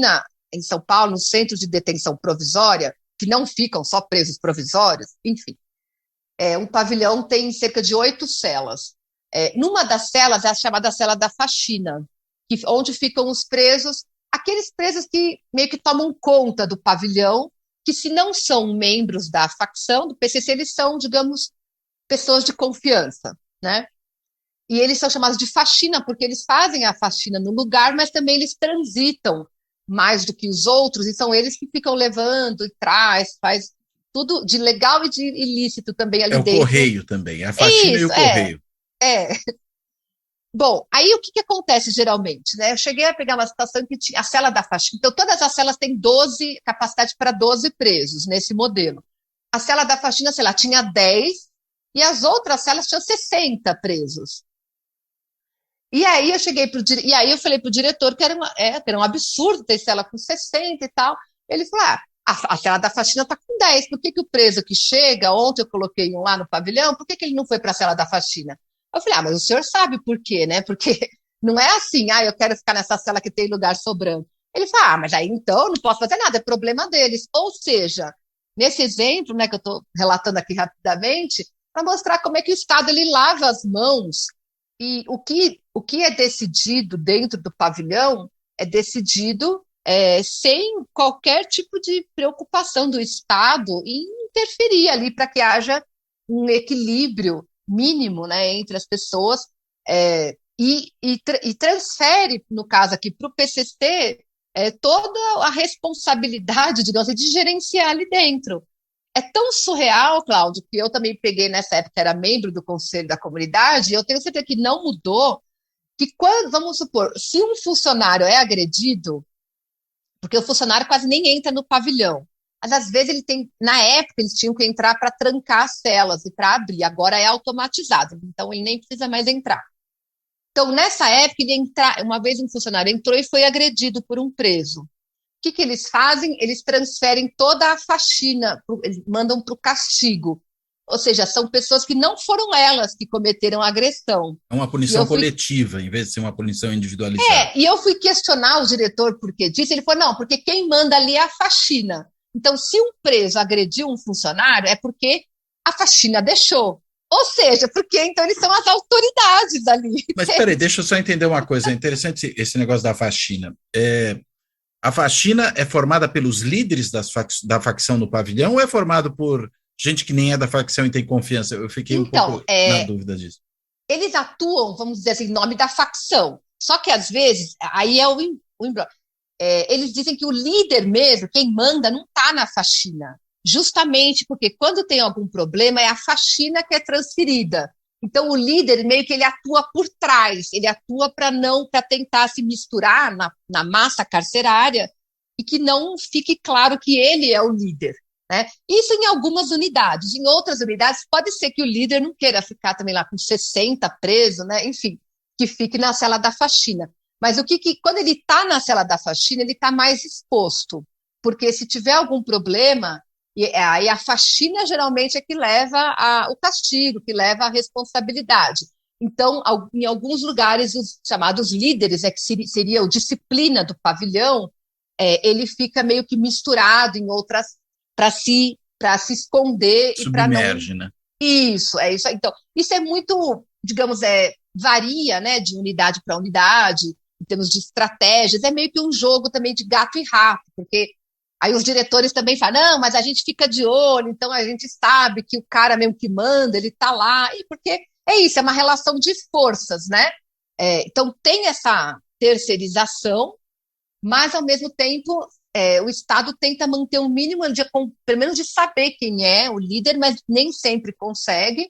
em São Paulo, no centro de detenção provisória, que não ficam só presos provisórios, enfim, um pavilhão tem cerca de 8 celas. Numa das celas é a chamada cela da faxina, onde ficam os presos, aqueles presos que meio que tomam conta do pavilhão, que se não são membros da facção, do PCC, eles são, digamos, pessoas de confiança, né? E eles são chamados de faxina, porque eles fazem a faxina no lugar, mas também eles transitam mais do que os outros, e são eles que ficam levando e faz tudo de legal e de ilícito também ali dentro. É o correio também, a faxina e o correio. Bom, aí o que acontece geralmente, né? Eu cheguei a pegar uma situação que tinha a cela da faxina. Então, todas as celas têm capacidade para 12 presos nesse modelo. A cela da faxina, sei lá, tinha 10 e as outras celas tinham 60 presos. E aí eu falei para o diretor que era um absurdo ter cela com 60 e tal. Ele falou, a cela da faxina está com 10, por que o preso que chega, ontem eu coloquei um lá no pavilhão, por que ele não foi para a cela da faxina? Eu falei, mas o senhor sabe por quê, né? Porque não é assim, eu quero ficar nessa cela que tem lugar sobrando. Ele falou, mas aí então eu não posso fazer nada, é problema deles. Ou seja, nesse exemplo, né, que eu estou relatando aqui rapidamente, para mostrar como é que o Estado ele lava as mãos e o que é decidido dentro do pavilhão é decidido sem qualquer tipo de preocupação do Estado em interferir ali para que haja um equilíbrio mínimo, né, entre as pessoas, e transfere, no caso aqui, para o PCC, toda a responsabilidade, digamos assim, de gerenciar ali dentro. É tão surreal, Cláudio, que eu também peguei nessa época, era membro do Conselho da Comunidade, e eu tenho certeza que não mudou, que quando, vamos supor, se um funcionário é agredido, porque o funcionário quase nem entra no pavilhão, mas às vezes ele tem, na época eles tinham que entrar para trancar as celas e para abrir, agora é automatizado, então ele nem precisa mais entrar. Então, nessa época, uma vez um funcionário entrou e foi agredido por um preso. O que eles fazem? Eles transferem toda a faxina, eles mandam para o castigo. Ou seja, são pessoas que não foram elas que cometeram a agressão. É uma punição coletiva, em vez de ser uma punição individualizada. E eu fui questionar o diretor por que disso. Ele falou, não, porque quem manda ali é a faxina. Então, se um preso agrediu um funcionário, é porque a faxina deixou. Ou seja, porque então eles são as autoridades ali. Mas peraí, deixa eu só entender uma coisa. É interessante esse negócio da faxina. A faxina é formada pelos líderes da facção no pavilhão ou é formado por gente que nem é da facção e tem confiança? Eu fiquei um pouco na dúvida disso. Eles atuam, vamos dizer assim, em nome da facção. Só que, às vezes, aí é o embrólio. Eles dizem que o líder mesmo, quem manda, não está na faxina. Justamente porque quando tem algum problema é a faxina que é transferida. Então o líder meio que ele atua por trás, ele atua para tentar se misturar na massa carcerária e que não fique claro que ele é o líder, né? Isso em algumas unidades. Em outras unidades pode ser que o líder não queira ficar também lá com 60 preso, né? Enfim, que fique na cela da faxina. Mas quando ele está na cela da faxina, ele está mais exposto, porque se tiver algum problema, aí a faxina geralmente é que leva o castigo, que leva a responsabilidade. Então, em alguns lugares, os chamados líderes, que seria o disciplina do pavilhão, ele fica meio que misturado em outras, para se esconder. Submerge, né? Isso, é isso. Então, isso é muito, digamos, varia, né, de unidade para unidade, em termos de estratégias, é meio que um jogo também de gato e rato, porque aí os diretores também falam, não, mas a gente fica de olho, então a gente sabe que o cara mesmo que manda, ele está lá, e porque é isso, é uma relação de forças, né? Então tem essa terceirização, mas ao mesmo tempo o Estado tenta manter um mínimo, pelo menos de saber quem é o líder, mas nem sempre consegue,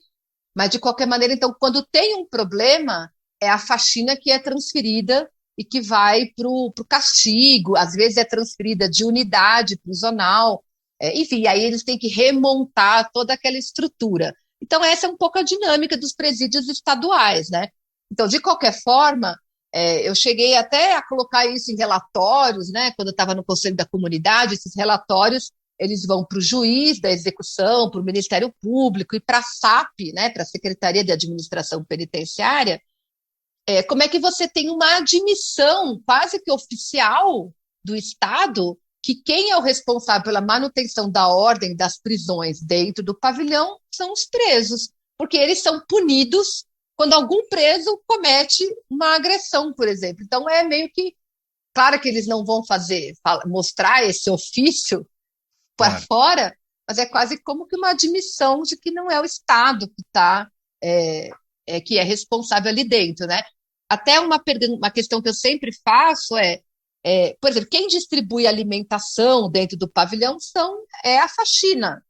mas de qualquer maneira, então, quando tem um problema, é a faxina que é transferida e que vai para o castigo, às vezes é transferida de unidade prisional, enfim, aí eles têm que remontar toda aquela estrutura. Então, essa é um pouco a dinâmica dos presídios estaduais, né? Então, de qualquer forma, eu cheguei até a colocar isso em relatórios, né? Quando eu estava no Conselho da Comunidade, esses relatórios, eles vão para o juiz da execução, para o Ministério Público e para a SAP, né? Para a Secretaria de Administração Penitenciária. Como é que você tem uma admissão quase que oficial do Estado que quem é o responsável pela manutenção da ordem das prisões dentro do pavilhão são os presos, porque eles são punidos quando algum preso comete uma agressão, por exemplo. Então é meio que, claro que eles não vão mostrar esse ofício para fora, mas é quase como que uma admissão de que não é o Estado que que é responsável ali dentro, né? Até uma questão que eu sempre faço por exemplo, quem distribui alimentação dentro do pavilhão é a faxina.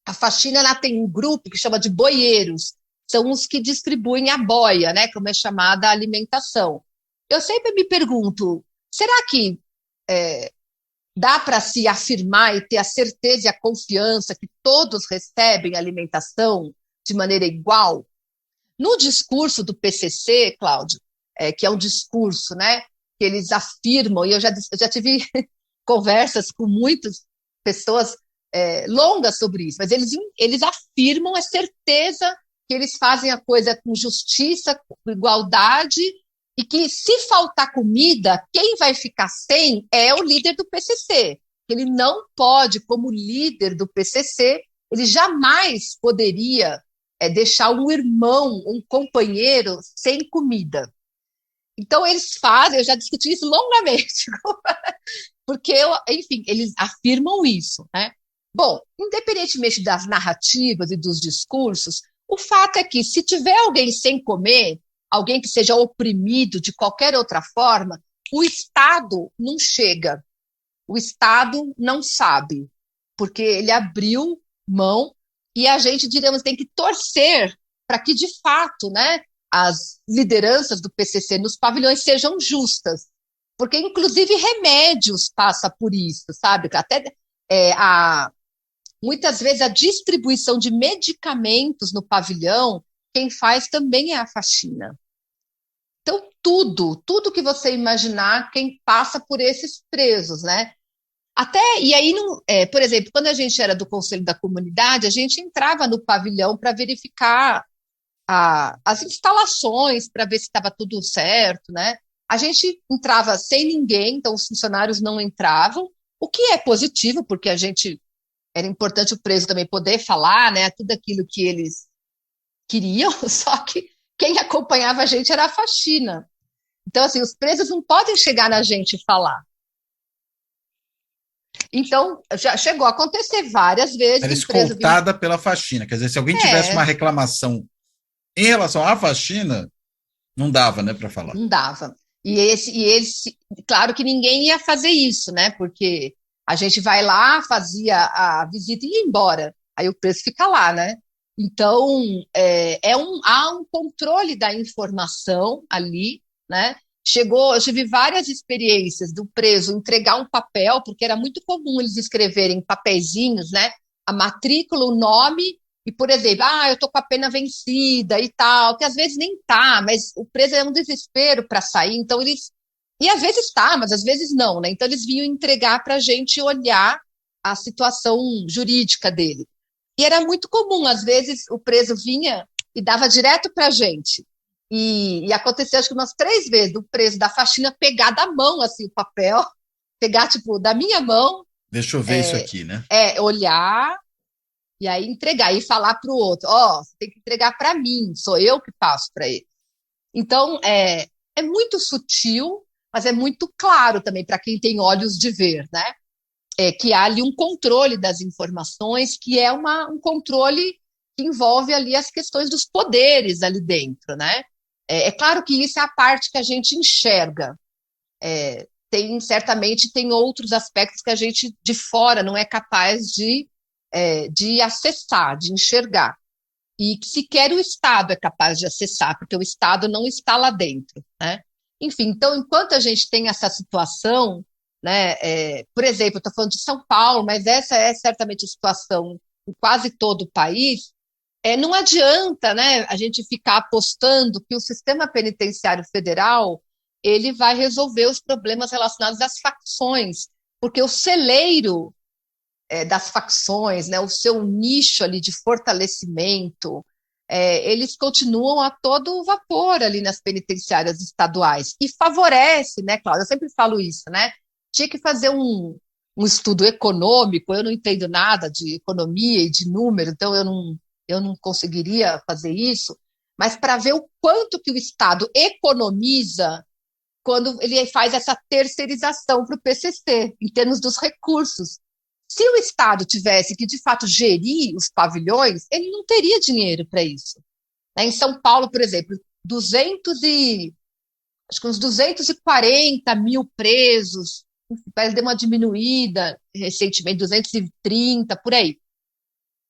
A faxina ela tem um grupo que chama de boieiros, são os que distribuem a boia, né, como é chamada a alimentação. Eu sempre me pergunto, será que dá para se afirmar e ter a certeza e a confiança que todos recebem alimentação de maneira igual? No discurso do PCC, Cláudio, que é um discurso, né, que eles afirmam, e eu já tive conversas com muitas pessoas longas sobre isso, mas eles afirmam a certeza que eles fazem a coisa com justiça, com igualdade, e que se faltar comida, quem vai ficar sem é o líder do PCC. Ele não pode, como líder do PCC, ele jamais poderia deixar um irmão, um companheiro sem comida. Então eles fazem, eu já discuti isso longamente, porque, enfim, eles afirmam isso, né? Bom, independentemente das narrativas e dos discursos, O fato é que, se tiver alguém sem comer, alguém que seja oprimido de qualquer outra forma, o Estado não chega, o Estado não sabe, porque ele abriu mão e a gente, diríamos, tem que torcer para que, de fato, né, as lideranças do PCC nos pavilhões sejam justas, porque, inclusive, remédios passa por isso, sabe? Até muitas vezes a distribuição de medicamentos no pavilhão, quem faz também é a faxina. Então, tudo que você imaginar, quem passa por esses presos, né? E aí, por exemplo, quando a gente era do Conselho da Comunidade, a gente entrava no pavilhão para verificar as instalações, para ver se estava tudo certo, né? A gente entrava sem ninguém, então os funcionários não entravam, o que é positivo, porque era importante o preso também poder falar, né, tudo aquilo que eles queriam, só que quem acompanhava a gente era a faxina. Então, assim, os presos não podem chegar na gente e falar. Então, já chegou a acontecer várias vezes. Era escoltada pela faxina. Quer dizer, se alguém tivesse uma reclamação em relação à faxina, não dava, né, para falar. Não dava. Claro que ninguém ia fazer isso, né, porque a gente vai lá, fazia a visita e ia embora. Aí o preso fica lá, né? Então, há um controle da informação ali, né? Eu tive várias experiências do preso entregar um papel, porque era muito comum eles escreverem papeizinhos, né? A matrícula, o nome, e, por exemplo, eu estou com a pena vencida e tal, que às vezes nem tá, mas o preso é um desespero para sair, então eles. E às vezes tá, mas às vezes não, né? Então eles vinham entregar para a gente olhar a situação jurídica dele. E era muito comum, às vezes o preso vinha e dava direto para a gente. E aconteceu, acho que umas 3 vezes, o preso da faxina pegar da mão, assim, o papel, pegar, tipo, da minha mão. Deixa eu ver isso aqui, né? Olhar e aí entregar e falar para o outro, você tem que entregar para mim, sou eu que passo para ele. Então, é muito sutil, mas é muito claro também para quem tem olhos de ver, né? Que há ali um controle das informações, que é um controle que envolve ali as questões dos poderes ali dentro, né? É claro que isso é a parte que a gente enxerga. Certamente tem outros aspectos que a gente de fora não é capaz de acessar, de enxergar. E que sequer o Estado é capaz de acessar, porque o Estado não está lá dentro, né? Enfim, então, enquanto a gente tem essa situação, né, por exemplo, eu estou falando de São Paulo, mas essa é certamente a situação em quase todo o país, não adianta, né, a gente ficar apostando que o sistema penitenciário federal ele vai resolver os problemas relacionados às facções, porque o celeiro das facções, né, o seu nicho ali de fortalecimento, eles continuam a todo vapor ali nas penitenciárias estaduais, e favorece, né, Cláudia, eu sempre falo isso, né, tinha que fazer um estudo econômico, eu não entendo nada de economia e de número, então eu não conseguiria fazer isso, mas para ver o quanto que o Estado economiza quando ele faz essa terceirização para o PCC, em termos dos recursos. Se o Estado tivesse que, de fato, gerir os pavilhões, ele não teria dinheiro para isso. Em São Paulo, por exemplo, acho que uns 240 mil presos, parece que deu uma diminuída recentemente, 230, por aí.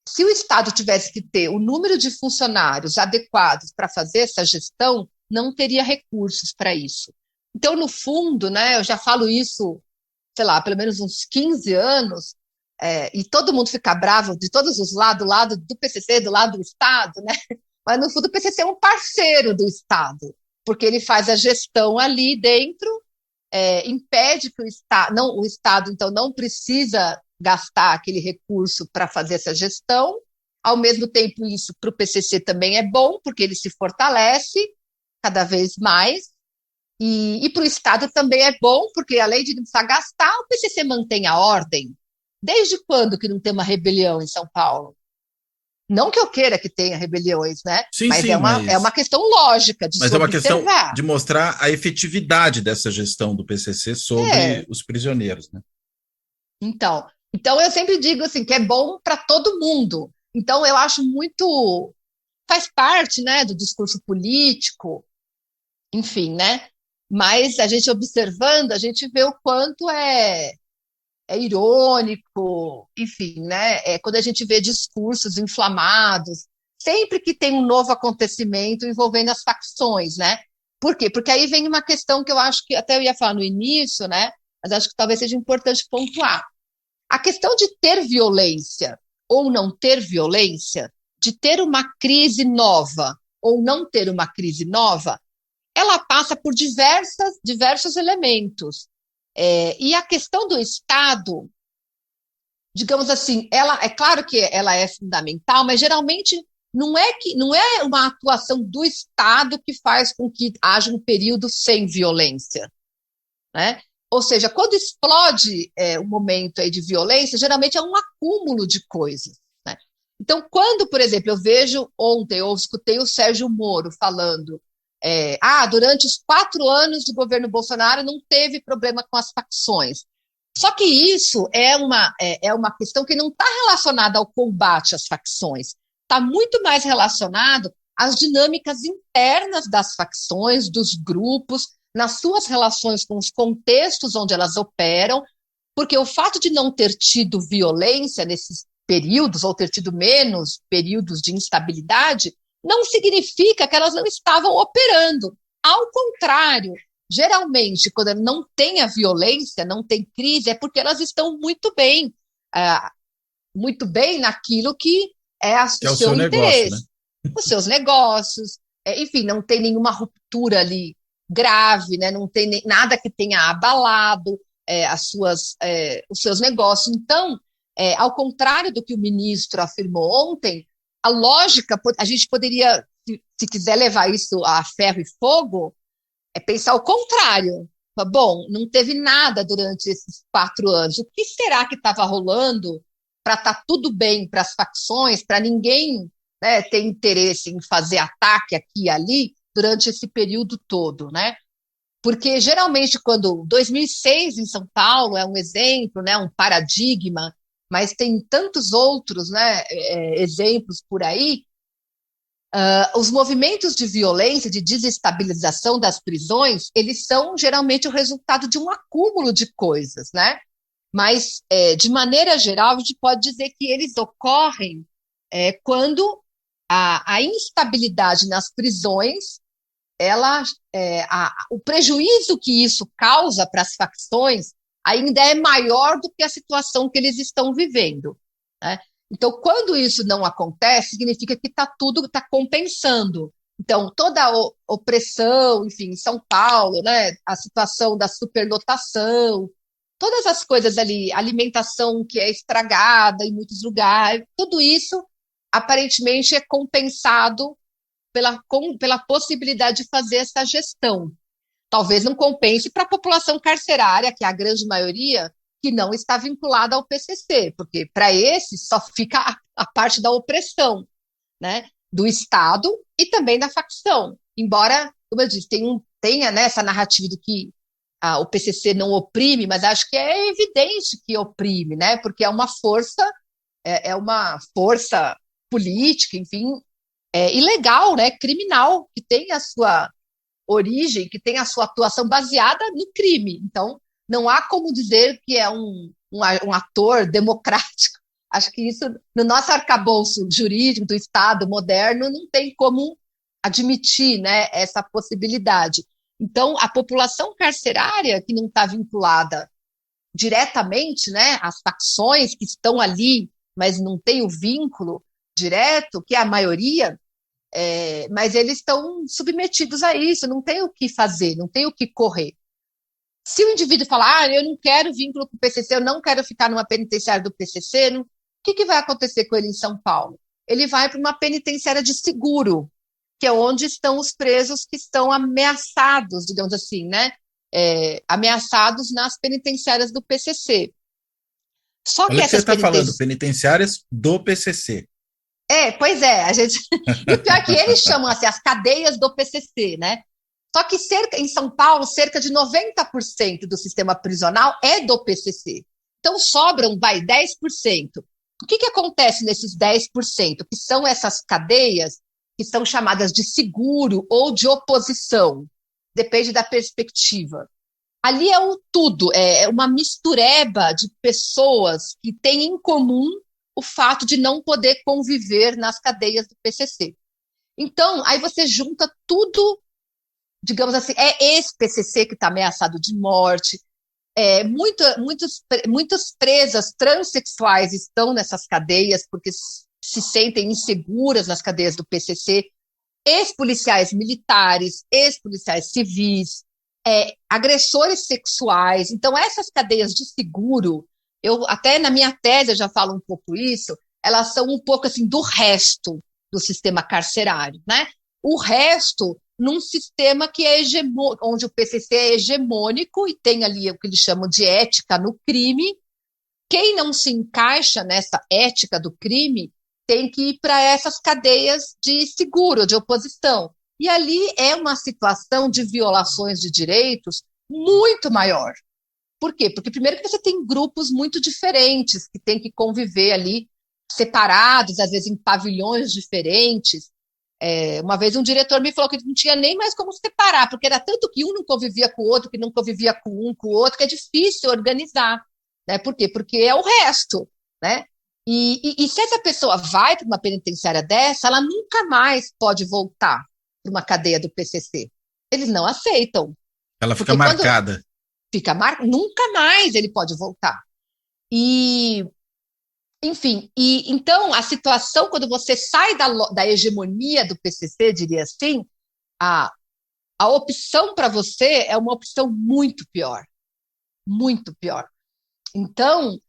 Se o Estado tivesse que ter o número de funcionários adequados para fazer essa gestão, não teria recursos para isso. Então, no fundo, né, eu já falo isso, sei lá, pelo menos uns 15 anos, e todo mundo fica bravo de todos os lados, do lado do PCC, do lado do Estado, né? Mas, no fundo, o PCC é um parceiro do Estado, porque ele faz a gestão ali dentro, impede que o Estado, então, não precisa gastar aquele recurso para fazer essa gestão. Ao mesmo tempo, isso para o PCC também é bom, porque ele se fortalece cada vez mais, e para o Estado também é bom, porque além de não precisar gastar, o PCC mantém a ordem. Desde quando que não tem uma rebelião em São Paulo? Não que eu queira que tenha rebeliões, né? Mas é uma questão lógica de se observar. Mas é uma questão de mostrar a efetividade dessa gestão do PCC sobre os prisioneiros, né? Então eu sempre digo assim, que é bom para todo mundo. Então eu acho muito faz parte, né, do discurso político, enfim, né? Mas a gente observando, a gente vê o quanto é irônico, enfim, né? Quando a gente vê discursos inflamados, sempre que tem um novo acontecimento envolvendo as facções, né? Por quê? Porque aí vem uma questão que eu acho que até eu ia falar no início, né? Mas acho que talvez seja importante pontuar. A questão de ter violência ou não ter violência, de ter uma crise nova ou não ter uma crise nova, ela passa por diversos elementos. E a questão do Estado, digamos assim, ela é claro que ela é fundamental, mas geralmente não é uma atuação do Estado que faz com que haja um período sem violência, né? Ou seja, quando explode um momento aí de violência, geralmente é um acúmulo de coisas, né? Então, quando, por exemplo, eu vejo ontem, eu escutei o Sérgio Moro falando durante os 4 anos de governo Bolsonaro não teve problema com as facções. Só que isso é uma questão que não está relacionada ao combate às facções, está muito mais relacionado às dinâmicas internas das facções, dos grupos, nas suas relações com os contextos onde elas operam, porque o fato de não ter tido violência nesses períodos, ou ter tido menos períodos de instabilidade, não significa que elas não estavam operando. Ao contrário, geralmente, quando não tem a violência, não tem crise, é porque elas estão muito bem naquilo que é o seu interesse, negócio, né? Os seus negócios, enfim, não tem nenhuma ruptura ali grave, né? Não tem nada que tenha abalado os seus negócios. Então, ao contrário do que o ministro afirmou ontem, a lógica, a gente poderia, se quiser levar isso a ferro e fogo, pensar o contrário. Bom, não teve nada durante esses 4 anos. O que será que estava rolando para estar tudo bem para as facções, para ninguém, né, ter interesse em fazer ataque aqui e ali durante esse período todo, né? Porque geralmente quando 2006 em São Paulo é um exemplo, né, um paradigma, mas tem tantos outros, né, exemplos por aí, os movimentos de violência, de desestabilização das prisões, eles são geralmente o resultado de um acúmulo de coisas, né? Mas, de maneira geral, a gente pode dizer que eles ocorrem quando a instabilidade nas prisões, o prejuízo que isso causa para as facções ainda é maior do que a situação que eles estão vivendo, né? Então, quando isso não acontece, significa que tudo está compensando. Então, toda a opressão, enfim, em São Paulo, né, a situação da superlotação, todas as coisas ali, alimentação que é estragada em muitos lugares, tudo isso aparentemente é compensado pela possibilidade de fazer essa gestão. Talvez não compense para a população carcerária, que é a grande maioria, que não está vinculada ao PCC, porque para esse só fica a parte da opressão, né, do Estado e também da facção. Embora, como eu disse, tenha né, essa narrativa de que o PCC não oprime, mas acho que é evidente que oprime, né, porque é uma força política, enfim, ilegal, né, criminal, que tem a sua origem, que tem a sua atuação baseada no crime. Então, não há como dizer que é um ator democrático. Acho que isso, no nosso arcabouço jurídico do Estado moderno, não tem como admitir, né, essa possibilidade. Então, a população carcerária, que não está vinculada diretamente, né, às facções que estão ali, mas não tem o vínculo direto, que é a maioria, mas eles estão submetidos a isso, não tem o que fazer, não tem o que correr. Se o indivíduo falar, eu não quero vínculo com o PCC, eu não quero ficar numa penitenciária do PCC, o que vai acontecer com ele em São Paulo? Ele vai para uma penitenciária de seguro, que é onde estão os presos que estão ameaçados, digamos assim, né? Ameaçados nas penitenciárias do PCC. Só Olha que você está falando, penitenciárias do PCC. Pois é, a gente... E o pior é que eles chamam assim, as cadeias do PCC, né? Só que em São Paulo, cerca de 90% do sistema prisional é do PCC. Então, sobram, 10%. O que acontece nesses 10%? Que são essas cadeias que são chamadas de seguro ou de oposição, depende da perspectiva. Ali é o tudo, é uma mistureba de pessoas que têm em comum o fato de não poder conviver nas cadeias do PCC. Então, aí você junta tudo, digamos assim, é esse PCC que está ameaçado de morte, muitas presas transexuais estão nessas cadeias porque se sentem inseguras nas cadeias do PCC, ex-policiais militares, ex-policiais civis, agressores sexuais. Então, essas cadeias de seguro, eu até na minha tese eu já falo um pouco isso, elas são um pouco assim do resto do sistema carcerário, né? O resto num sistema que é onde o PCC é hegemônico e tem ali o que eles chamam de ética no crime. Quem não se encaixa nessa ética do crime tem que ir para essas cadeias de seguro, de oposição. E ali é uma situação de violações de direitos muito maior. Por quê? Porque primeiro que você tem grupos muito diferentes que têm que conviver ali separados, às vezes em pavilhões diferentes. Uma vez um diretor me falou que não tinha nem mais como separar, porque era tanto que um não convivia com o outro, que não convivia com um, com o outro, que é difícil organizar. Né? Por quê? Porque é o resto. Né? E se essa pessoa vai para uma penitenciária dessa, ela nunca mais pode voltar para uma cadeia do PCC. Eles não aceitam. Ela fica marcada. Nunca mais ele pode voltar. Enfim, então a situação, quando você sai da hegemonia do PCC, diria assim, a opção para você é uma opção muito pior. Muito pior. Então,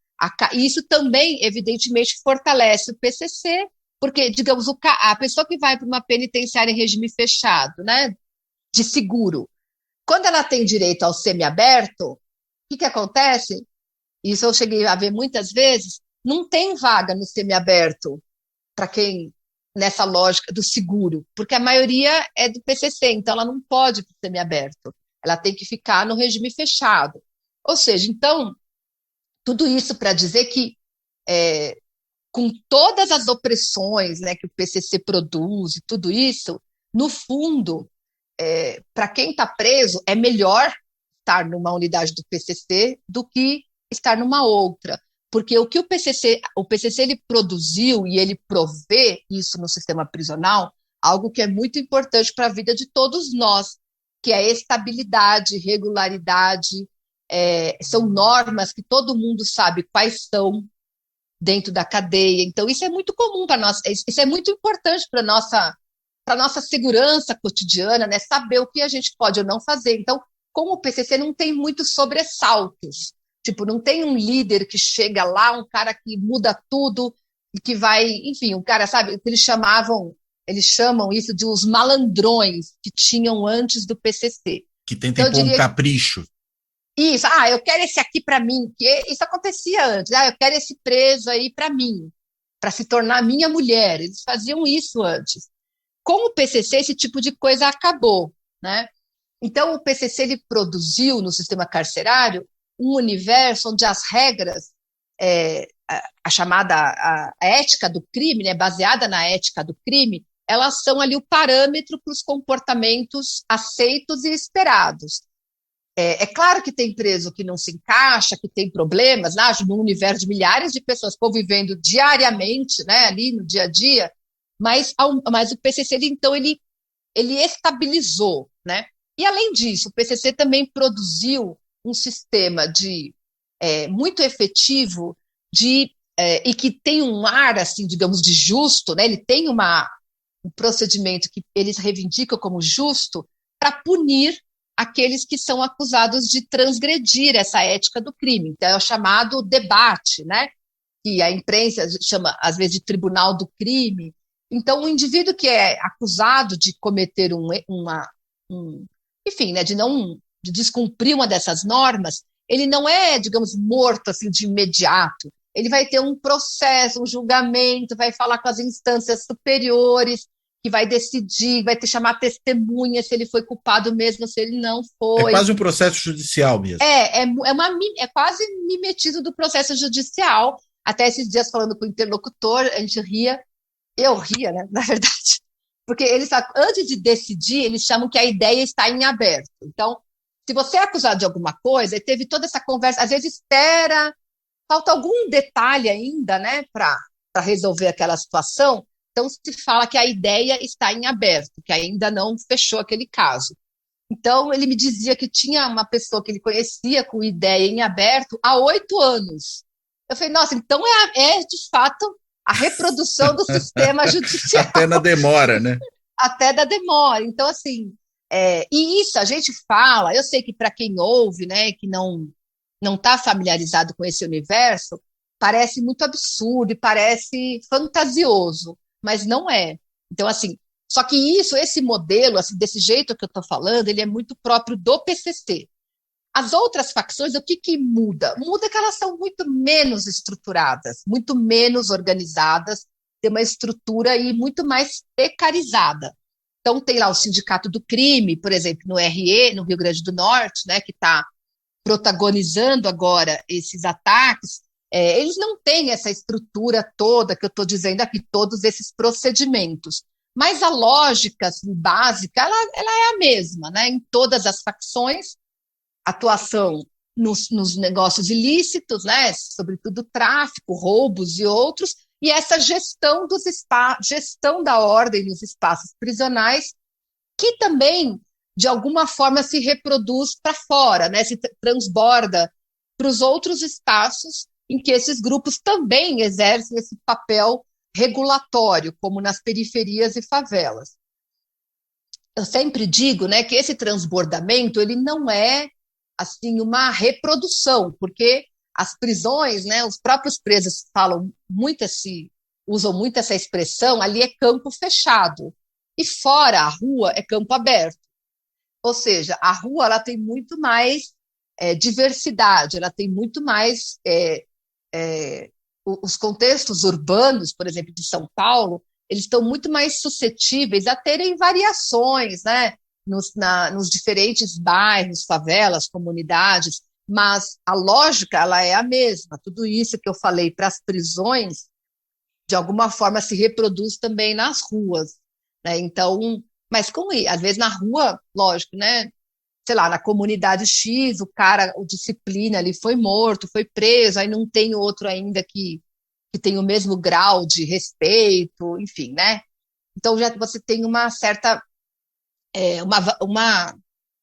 isso também, evidentemente, fortalece o PCC, porque, digamos, a pessoa que vai para uma penitenciária em regime fechado, né, de seguro, quando ela tem direito ao semiaberto, o que acontece? Isso eu cheguei a ver muitas vezes, não tem vaga no semiaberto para quem, nessa lógica do seguro, porque a maioria é do PCC, então ela não pode ir para o semiaberto, ela tem que ficar no regime fechado. Ou seja, então, tudo isso para dizer que, com todas as opressões, né, que o PCC produz e tudo isso, no fundo, para quem está preso, é melhor estar numa unidade do PCC do que estar numa outra. Porque o que o PCC ele produziu e ele provê isso no sistema prisional, algo que é muito importante para a vida de todos nós, que é estabilidade, regularidade, são normas que todo mundo sabe quais são dentro da cadeia. Então, isso é muito comum para nós, isso é muito importante para a nossa segurança cotidiana, né? Saber o que a gente pode ou não fazer. Então, como o PCC não tem muitos sobressaltos, tipo, não tem um líder que chega lá, um cara que muda tudo e que vai, enfim, um cara, sabe, o que eles chamam isso de os malandrões que tinham antes do PCC. Que tentam impor um capricho. Isso, eu quero esse aqui para mim, que isso acontecia antes, eu quero esse preso aí para mim, para se tornar minha mulher, eles faziam isso antes. Com o PCC, esse tipo de coisa acabou, né? Então, o PCC ele produziu no sistema carcerário um universo onde as regras, a chamada a ética do crime, né, baseada na ética do crime, elas são ali o parâmetro para os comportamentos aceitos e esperados. É claro que tem preso que não se encaixa, que tem problemas, né, num universo de milhares de pessoas convivendo diariamente, né, ali no dia a dia, mas o PCC, ele estabilizou, né? E, além disso, o PCC também produziu um sistema muito efetivo e que tem um ar, assim, digamos, de justo, né? Ele tem um procedimento que eles reivindicam como justo para punir aqueles que são acusados de transgredir essa ética do crime. Então, é o chamado debate, né? Que a imprensa chama, às vezes, de tribunal do crime. Então, o indivíduo que é acusado de cometer enfim, né, de descumprir uma dessas normas, ele não é, digamos, morto assim de imediato. Ele vai ter um processo, um julgamento, vai falar com as instâncias superiores, que vai decidir, vai chamar testemunha se ele foi culpado mesmo, se ele não foi. É quase um processo judicial mesmo. É quase mimetismo do processo judicial. Até esses dias, falando com o interlocutor, a gente ria, eu ria, né, na verdade, Porque eles, antes de decidir, eles chamam que a ideia está em aberto. Então, se você é acusado de alguma coisa, e teve toda essa conversa, às vezes espera, falta algum detalhe ainda, né, para resolver aquela situação, então se fala que a ideia está em aberto, que ainda não fechou aquele caso. Então, ele me dizia que tinha uma pessoa que ele conhecia com ideia em aberto há 8 anos. Eu falei, nossa, então é de fato a reprodução do sistema judicial. Até na demora, né? Até da demora. Então, assim, e isso a gente fala, eu sei que para quem ouve, né, que não está familiarizado com esse universo, parece muito absurdo e parece fantasioso, mas não é. Então, assim, só que esse modelo, assim, desse jeito que eu estou falando, ele é muito próprio do PCC. As outras facções, o que muda? Muda que elas são muito menos estruturadas, muito menos organizadas, tem uma estrutura aí muito mais precarizada. Então, tem lá o Sindicato do Crime, por exemplo, no RE, no Rio Grande do Norte, né, que está protagonizando agora esses ataques. Eles não têm essa estrutura toda que eu estou dizendo aqui, todos esses procedimentos. Mas a lógica assim, básica, ela é a mesma, né? Em todas as facções, atuação nos negócios ilícitos, né? Sobretudo tráfico, roubos e outros, e essa gestão gestão da ordem nos espaços prisionais, que também, de alguma forma, se reproduz para fora, né? Se transborda para os outros espaços em que esses grupos também exercem esse papel regulatório, como nas periferias e favelas. Eu sempre digo, né, que esse transbordamento ele não é assim uma reprodução, porque as prisões, né, os próprios presos usam muito essa expressão, ali é campo fechado, e fora a rua é campo aberto. Ou seja, a rua ela tem muito mais diversidade, ela tem muito mais os contextos urbanos, por exemplo, de São Paulo, eles estão muito mais suscetíveis a terem variações, né, nos diferentes bairros, favelas, comunidades, mas a lógica ela é a mesma. Tudo isso que eu falei para as prisões, de alguma forma, se reproduz também nas ruas, né? Então, mas às vezes na rua, lógico, né? Sei lá, na comunidade X, o disciplina ali foi morto, foi preso, aí não tem outro ainda que tem o mesmo grau de respeito, enfim, né? Então já você tem uma certa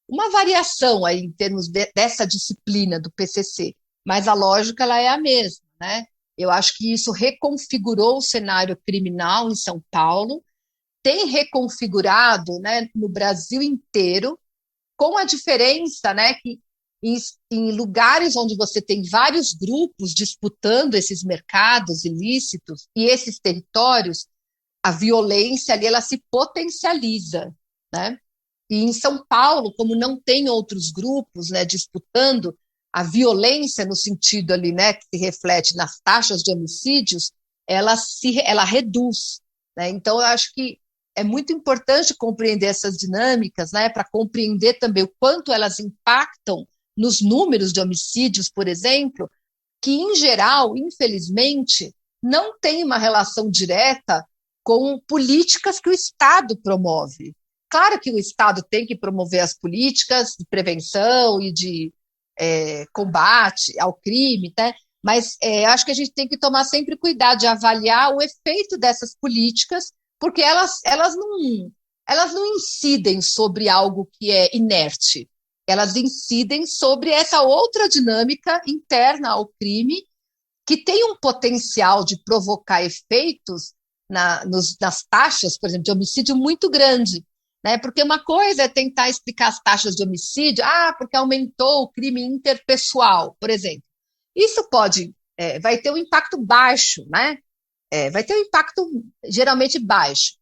uma variação aí em termos dessa disciplina do PCC, mas a lógica ela é a mesma, né? Eu acho que isso reconfigurou o cenário criminal em São Paulo, tem reconfigurado, né, no Brasil inteiro, com a diferença, né, que em lugares onde você tem vários grupos disputando esses mercados ilícitos e esses territórios, a violência ali ela se potencializa, né? E em São Paulo, como não tem outros grupos, né, disputando, a violência no sentido ali, né, que se reflete nas taxas de homicídios, ela reduz, né? Então, eu acho que é muito importante compreender essas dinâmicas, né, para compreender também o quanto elas impactam nos números de homicídios, por exemplo, que, em geral, infelizmente, não tem uma relação direta com políticas que o Estado promove. Claro que o Estado tem que promover as políticas de prevenção e de combate ao crime, né? Mas acho que a gente tem que tomar sempre cuidado de avaliar o efeito dessas políticas, porque elas não incidem sobre algo que é inerte, elas incidem sobre essa outra dinâmica interna ao crime, que tem um potencial de provocar efeitos nas taxas, por exemplo, de homicídio muito grande, né? Porque uma coisa é tentar explicar as taxas de homicídio, porque aumentou o crime interpessoal, por exemplo. Isso vai ter um impacto baixo, né? Vai ter um impacto geralmente baixo.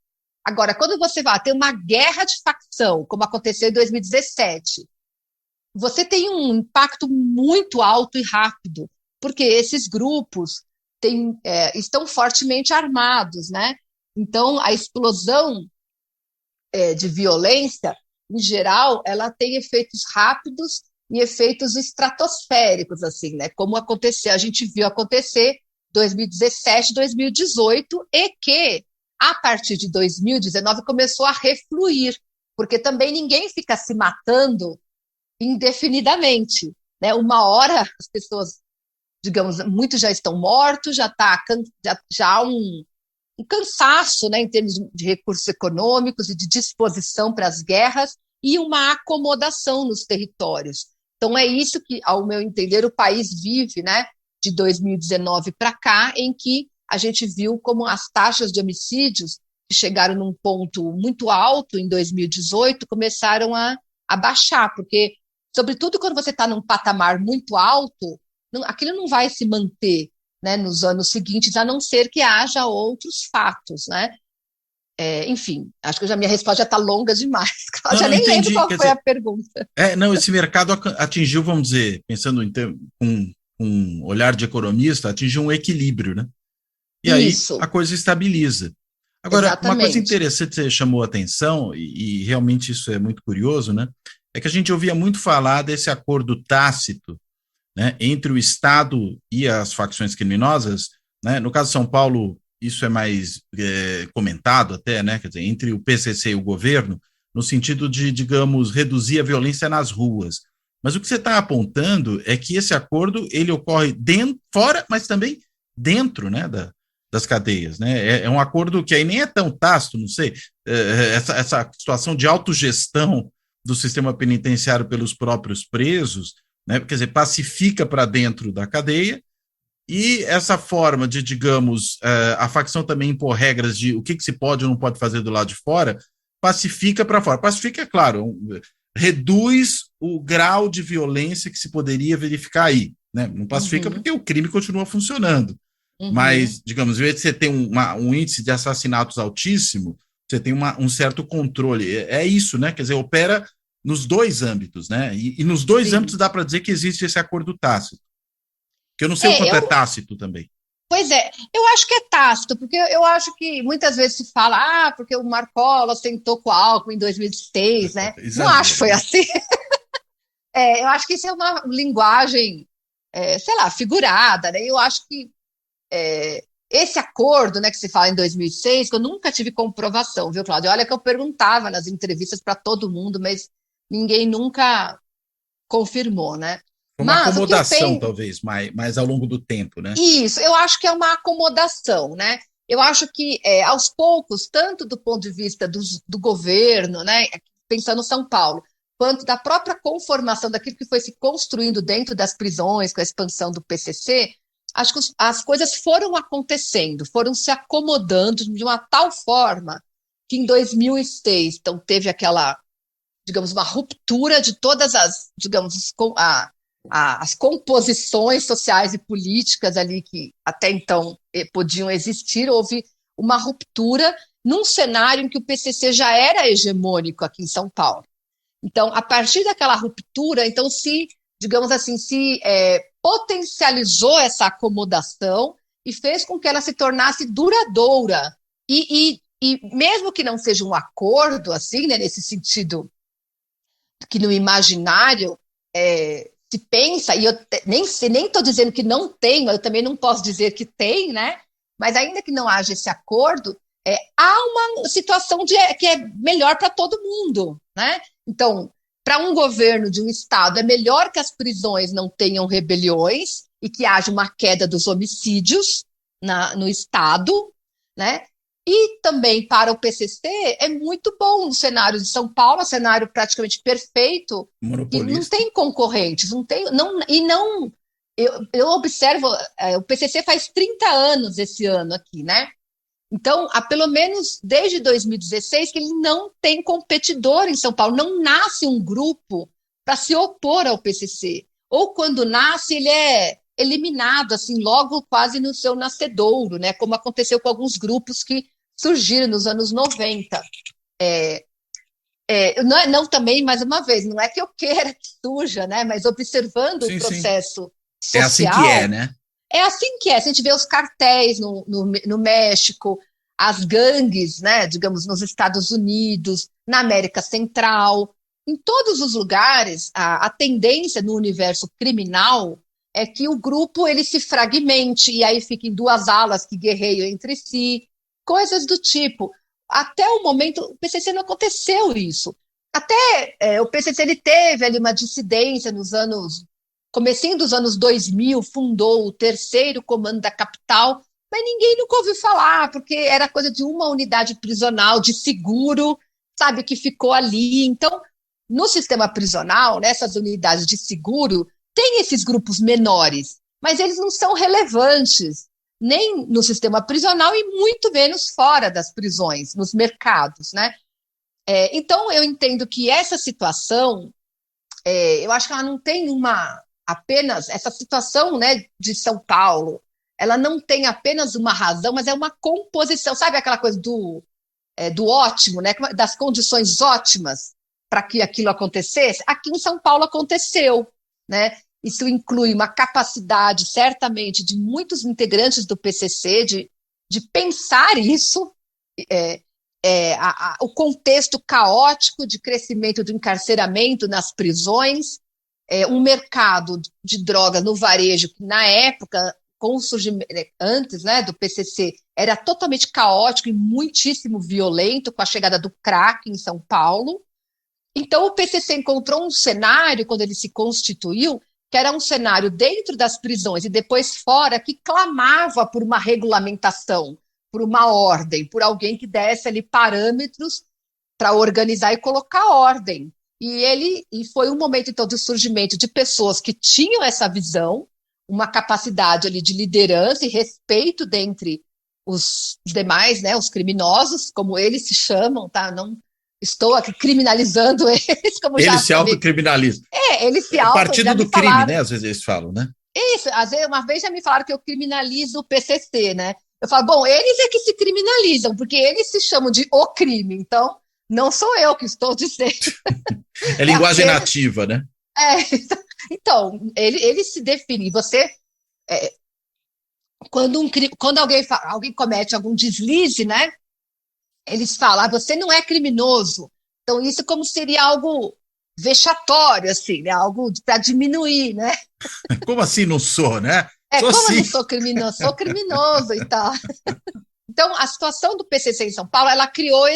Agora, quando você vai ter uma guerra de facção, como aconteceu em 2017, você tem um impacto muito alto e rápido, porque esses grupos estão fortemente armados, né? Então, a explosão de violência, em geral, ela tem efeitos rápidos e efeitos estratosféricos, assim, né? Como a gente viu acontecer 2017, 2018, e que a partir de 2019, começou a refluir, porque também ninguém fica se matando indefinidamente, né? Uma hora as pessoas, digamos, muitos já estão mortos, já há um cansaço, né, em termos de recursos econômicos e de disposição para as guerras e uma acomodação nos territórios. Então é isso que, ao meu entender, o país vive, né, de 2019 para cá, em que a gente viu como as taxas de homicídios, que chegaram num ponto muito alto em 2018, começaram a baixar, porque, sobretudo quando você está num patamar muito alto, aquilo não vai se manter, né, nos anos seguintes, a não ser que haja outros fatos, né? Enfim, acho que a minha resposta já está longa demais. Eu já nem lembro qual foi a pergunta. Não, esse mercado atingiu, vamos dizer, pensando com um olhar de economista, atingiu um equilíbrio, né? E Isso. aí a coisa estabiliza. Agora, Exatamente. uma coisa interessante que você chamou a atenção, e realmente isso é muito curioso, né? É que a gente ouvia muito falar desse acordo tácito, né, entre o Estado e as facções criminosas, né? No caso de São Paulo, isso é mais comentado até, né? Quer dizer, entre o PCC e o governo, no sentido de, digamos, reduzir a violência nas ruas. Mas o que você está apontando é que esse acordo ele ocorre fora, mas também dentro, né, das cadeias, né? É um acordo que aí nem é tão tácito, não sei, essa situação de autogestão do sistema penitenciário pelos próprios presos, né? Quer dizer, pacifica para dentro da cadeia, e essa forma de, digamos, a facção também impor regras de o que se pode ou não pode fazer do lado de fora, pacifica para fora. Pacifica, é claro, reduz o grau de violência que se poderia verificar aí, né? Não pacifica porque o crime continua funcionando. Mas, digamos, em vez de você ter um índice de assassinatos altíssimo, você tem um certo controle. É isso, né? Quer dizer, opera nos dois âmbitos, né? E nos dois âmbitos dá para dizer que existe esse acordo tácito. Que eu não sei o quanto é tácito também. Pois é, eu acho que é tácito, porque eu acho que muitas vezes se fala, porque o Marcola sentou com o Alckmin em 2006, né? Não acho que foi assim. Eu acho que isso é uma linguagem, sei lá, figurada, né? Eu acho que esse acordo, né, que se fala em 2006, que eu nunca tive comprovação, viu, Cláudio? Olha que eu perguntava nas entrevistas para todo mundo, mas ninguém nunca confirmou, né? Uma acomodação, talvez, mais ao longo do tempo, né? Isso, eu acho que é uma acomodação, né? Eu acho que, aos poucos, tanto do ponto de vista do governo, né, pensando em São Paulo, quanto da própria conformação daquilo que foi se construindo dentro das prisões, com a expansão do PCC, acho que as coisas foram acontecendo, foram se acomodando de uma tal forma que em 2006, então, teve aquela, digamos, uma ruptura de todas as, digamos, as composições sociais e políticas ali que até então podiam existir. Houve uma ruptura num cenário em que o PCC já era hegemônico aqui em São Paulo. Então, a partir daquela ruptura, então digamos assim, potencializou essa acomodação e fez com que ela se tornasse duradoura. E mesmo que não seja um acordo, assim, né, nesse sentido que no imaginário se pensa, e eu nem estou dizendo que não tem, eu também não posso dizer que tem, né? Mas ainda que não haja esse acordo, há uma situação que é melhor para todo mundo, né? Então, para um governo de um estado, é melhor que as prisões não tenham rebeliões e que haja uma queda dos homicídios no estado, né? E também para o PCC é muito bom no cenário de São Paulo, um cenário praticamente perfeito, que não tem concorrentes, eu observo, o PCC faz 30 anos esse ano aqui, né? Então, há pelo menos desde 2016 que ele não tem competidor em São Paulo, não nasce um grupo para se opor ao PCC, ou quando nasce ele é eliminado, assim, logo quase no seu nascedouro, né? Como aconteceu com alguns grupos que surgiram nos anos 90. Não também, mais uma vez, não é que eu queira que surja, né? Mas observando o processo social... É assim que é, né? É assim que é. Se a gente vê os cartéis no México, as gangues, né, digamos, nos Estados Unidos, na América Central, em todos os lugares, a tendência no universo criminal é que o grupo ele se fragmente e aí fica em duas alas que guerreiam entre si. coisas do tipo. Até o momento, o PCC não aconteceu isso. Até o PCC ele teve ali uma dissidência comecinho dos anos 2000, fundou o terceiro comando da capital, mas ninguém nunca ouviu falar, porque era coisa de uma unidade prisional de seguro, sabe, que ficou ali. Então, no sistema prisional, nessas unidades de seguro, tem esses grupos menores, mas eles não são relevantes, nem no sistema prisional e muito menos fora das prisões, nos mercados, né? Então, eu entendo que essa situação, eu acho que ela não tem apenas essa situação, né, de São Paulo, ela não tem apenas uma razão, mas é uma composição, sabe aquela coisa do ótimo, né, das condições ótimas para que aquilo acontecesse? Aqui em São Paulo aconteceu, né? Isso inclui uma capacidade, certamente, de muitos integrantes do PCC de pensar isso, o contexto caótico de crescimento do encarceramento nas prisões, um mercado de drogas no varejo que, na época, com o surgimento, antes, né, do PCC, era totalmente caótico e muitíssimo violento, com a chegada do crack em São Paulo. Então, o PCC encontrou um cenário, quando ele se constituiu, que era um cenário dentro das prisões e depois fora, que clamava por uma regulamentação, por uma ordem, por alguém que desse ali parâmetros para organizar e colocar ordem. E foi um momento, então, de surgimento de pessoas que tinham essa visão, uma capacidade ali de liderança e respeito dentre os demais, né, os criminosos, como eles se chamam, tá? Não estou aqui criminalizando eles, como eles já se autocriminalizam. Eles se o partido do crime, falaram, né? Às vezes eles falam, né? Isso, às vezes, uma vez já me falaram que eu criminalizo o PCC, né? Eu falo, bom, eles é que se criminalizam, porque eles se chamam de o crime, então não sou eu que estou dizendo. É linguagem nativa, né? Então, ele se define. Você, quando alguém comete algum deslize, né? Eles falam, você não é criminoso. Então, isso como seria algo vexatório, assim, né? Algo para diminuir, né? Como assim não sou, né? Sou como sim. não sou criminoso? Sou criminoso e tal. Então, a situação do PCC em São Paulo, ela criou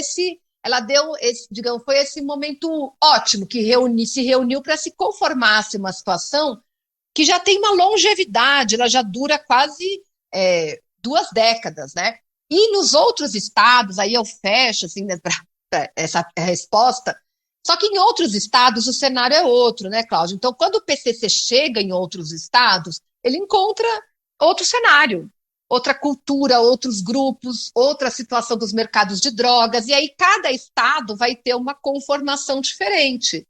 ela deu digamos, foi esse momento ótimo que se reuniu para se conformar-se uma situação que já tem uma longevidade, ela já dura quase 2 décadas, né? E nos outros estados, aí eu fecho assim, né, para essa resposta, só que em outros estados o cenário é outro, né, Cláudio? Então, quando o PCC chega em outros estados, ele encontra outro cenário, outra cultura, outros grupos, outra situação dos mercados de drogas, e aí cada estado vai ter uma conformação diferente.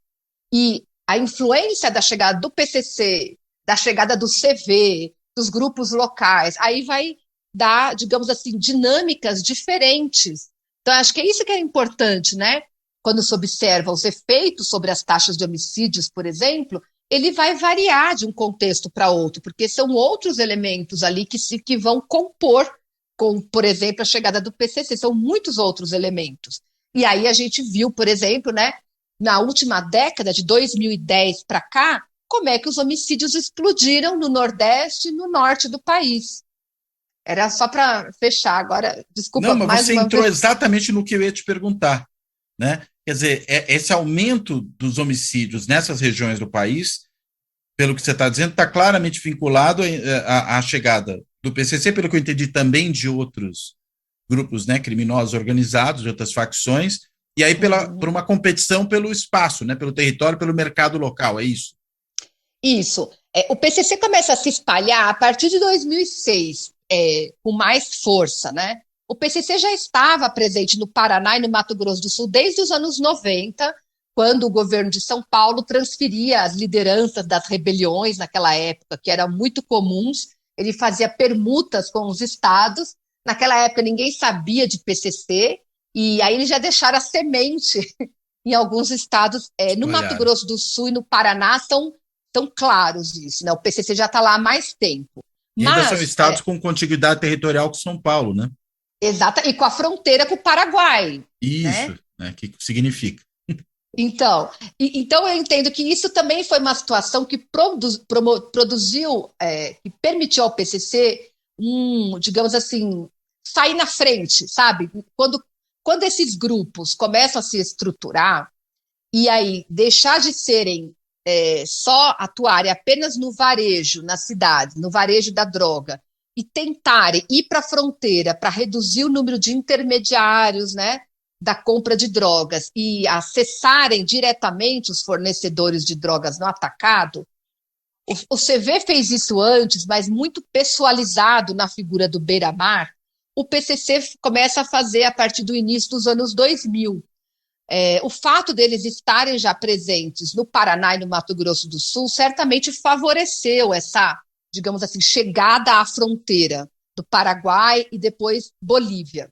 E a influência da chegada do PCC, da chegada do CV, dos grupos locais, aí vai dar, digamos assim, dinâmicas diferentes. Então, acho que é isso que é importante, né? Quando se observa os efeitos sobre as taxas de homicídios, por exemplo, ele vai variar de um contexto para outro, porque são outros elementos ali que vão compor, com, por exemplo, a chegada do PCC, são muitos outros elementos. E aí a gente viu, por exemplo, né, na última década, de 2010 para cá, como é que os homicídios explodiram no Nordeste e no Norte do país. Era só para fechar agora, desculpa. Não, mas você entrou exatamente no que eu ia te perguntar, né? Quer dizer, esse aumento dos homicídios nessas regiões do país, pelo que você está dizendo, está claramente vinculado à chegada do PCC, pelo que eu entendi também de outros grupos, né, criminosos organizados, de outras facções, e aí por uma competição pelo espaço, né, pelo território, pelo mercado local, é isso? Isso. O PCC começa a se espalhar a partir de 2006, com mais força, né? O PCC já estava presente no Paraná e no Mato Grosso do Sul desde os anos 90, quando o governo de São Paulo transferia as lideranças das rebeliões naquela época, que eram muito comuns. Ele fazia permutas com os estados. Naquela época ninguém sabia de PCC, e aí eles já deixaram a semente em alguns estados. No Mato Grosso do Sul e no Paraná são claros isso, né? O PCC já está lá há mais tempo. E ainda são estados com contiguidade territorial com São Paulo, né? Exato, e com a fronteira com o Paraguai. Isso, né? Que significa. Então eu entendo que isso também foi uma situação que produziu, que permitiu ao PCC, digamos assim, sair na frente, sabe? Quando esses grupos começam a se estruturar e aí deixar de serem só atuarem apenas no varejo, na cidade, no varejo da droga, e tentarem ir para a fronteira para reduzir o número de intermediários, né, da compra de drogas e acessarem diretamente os fornecedores de drogas no atacado. O CV fez isso antes, mas muito pessoalizado na figura do beira-mar. O PCC começa a fazer a partir do início dos anos 2000. O fato deles estarem já presentes no Paraná e no Mato Grosso do Sul certamente favoreceu essa, digamos assim, chegada à fronteira do Paraguai e depois Bolívia.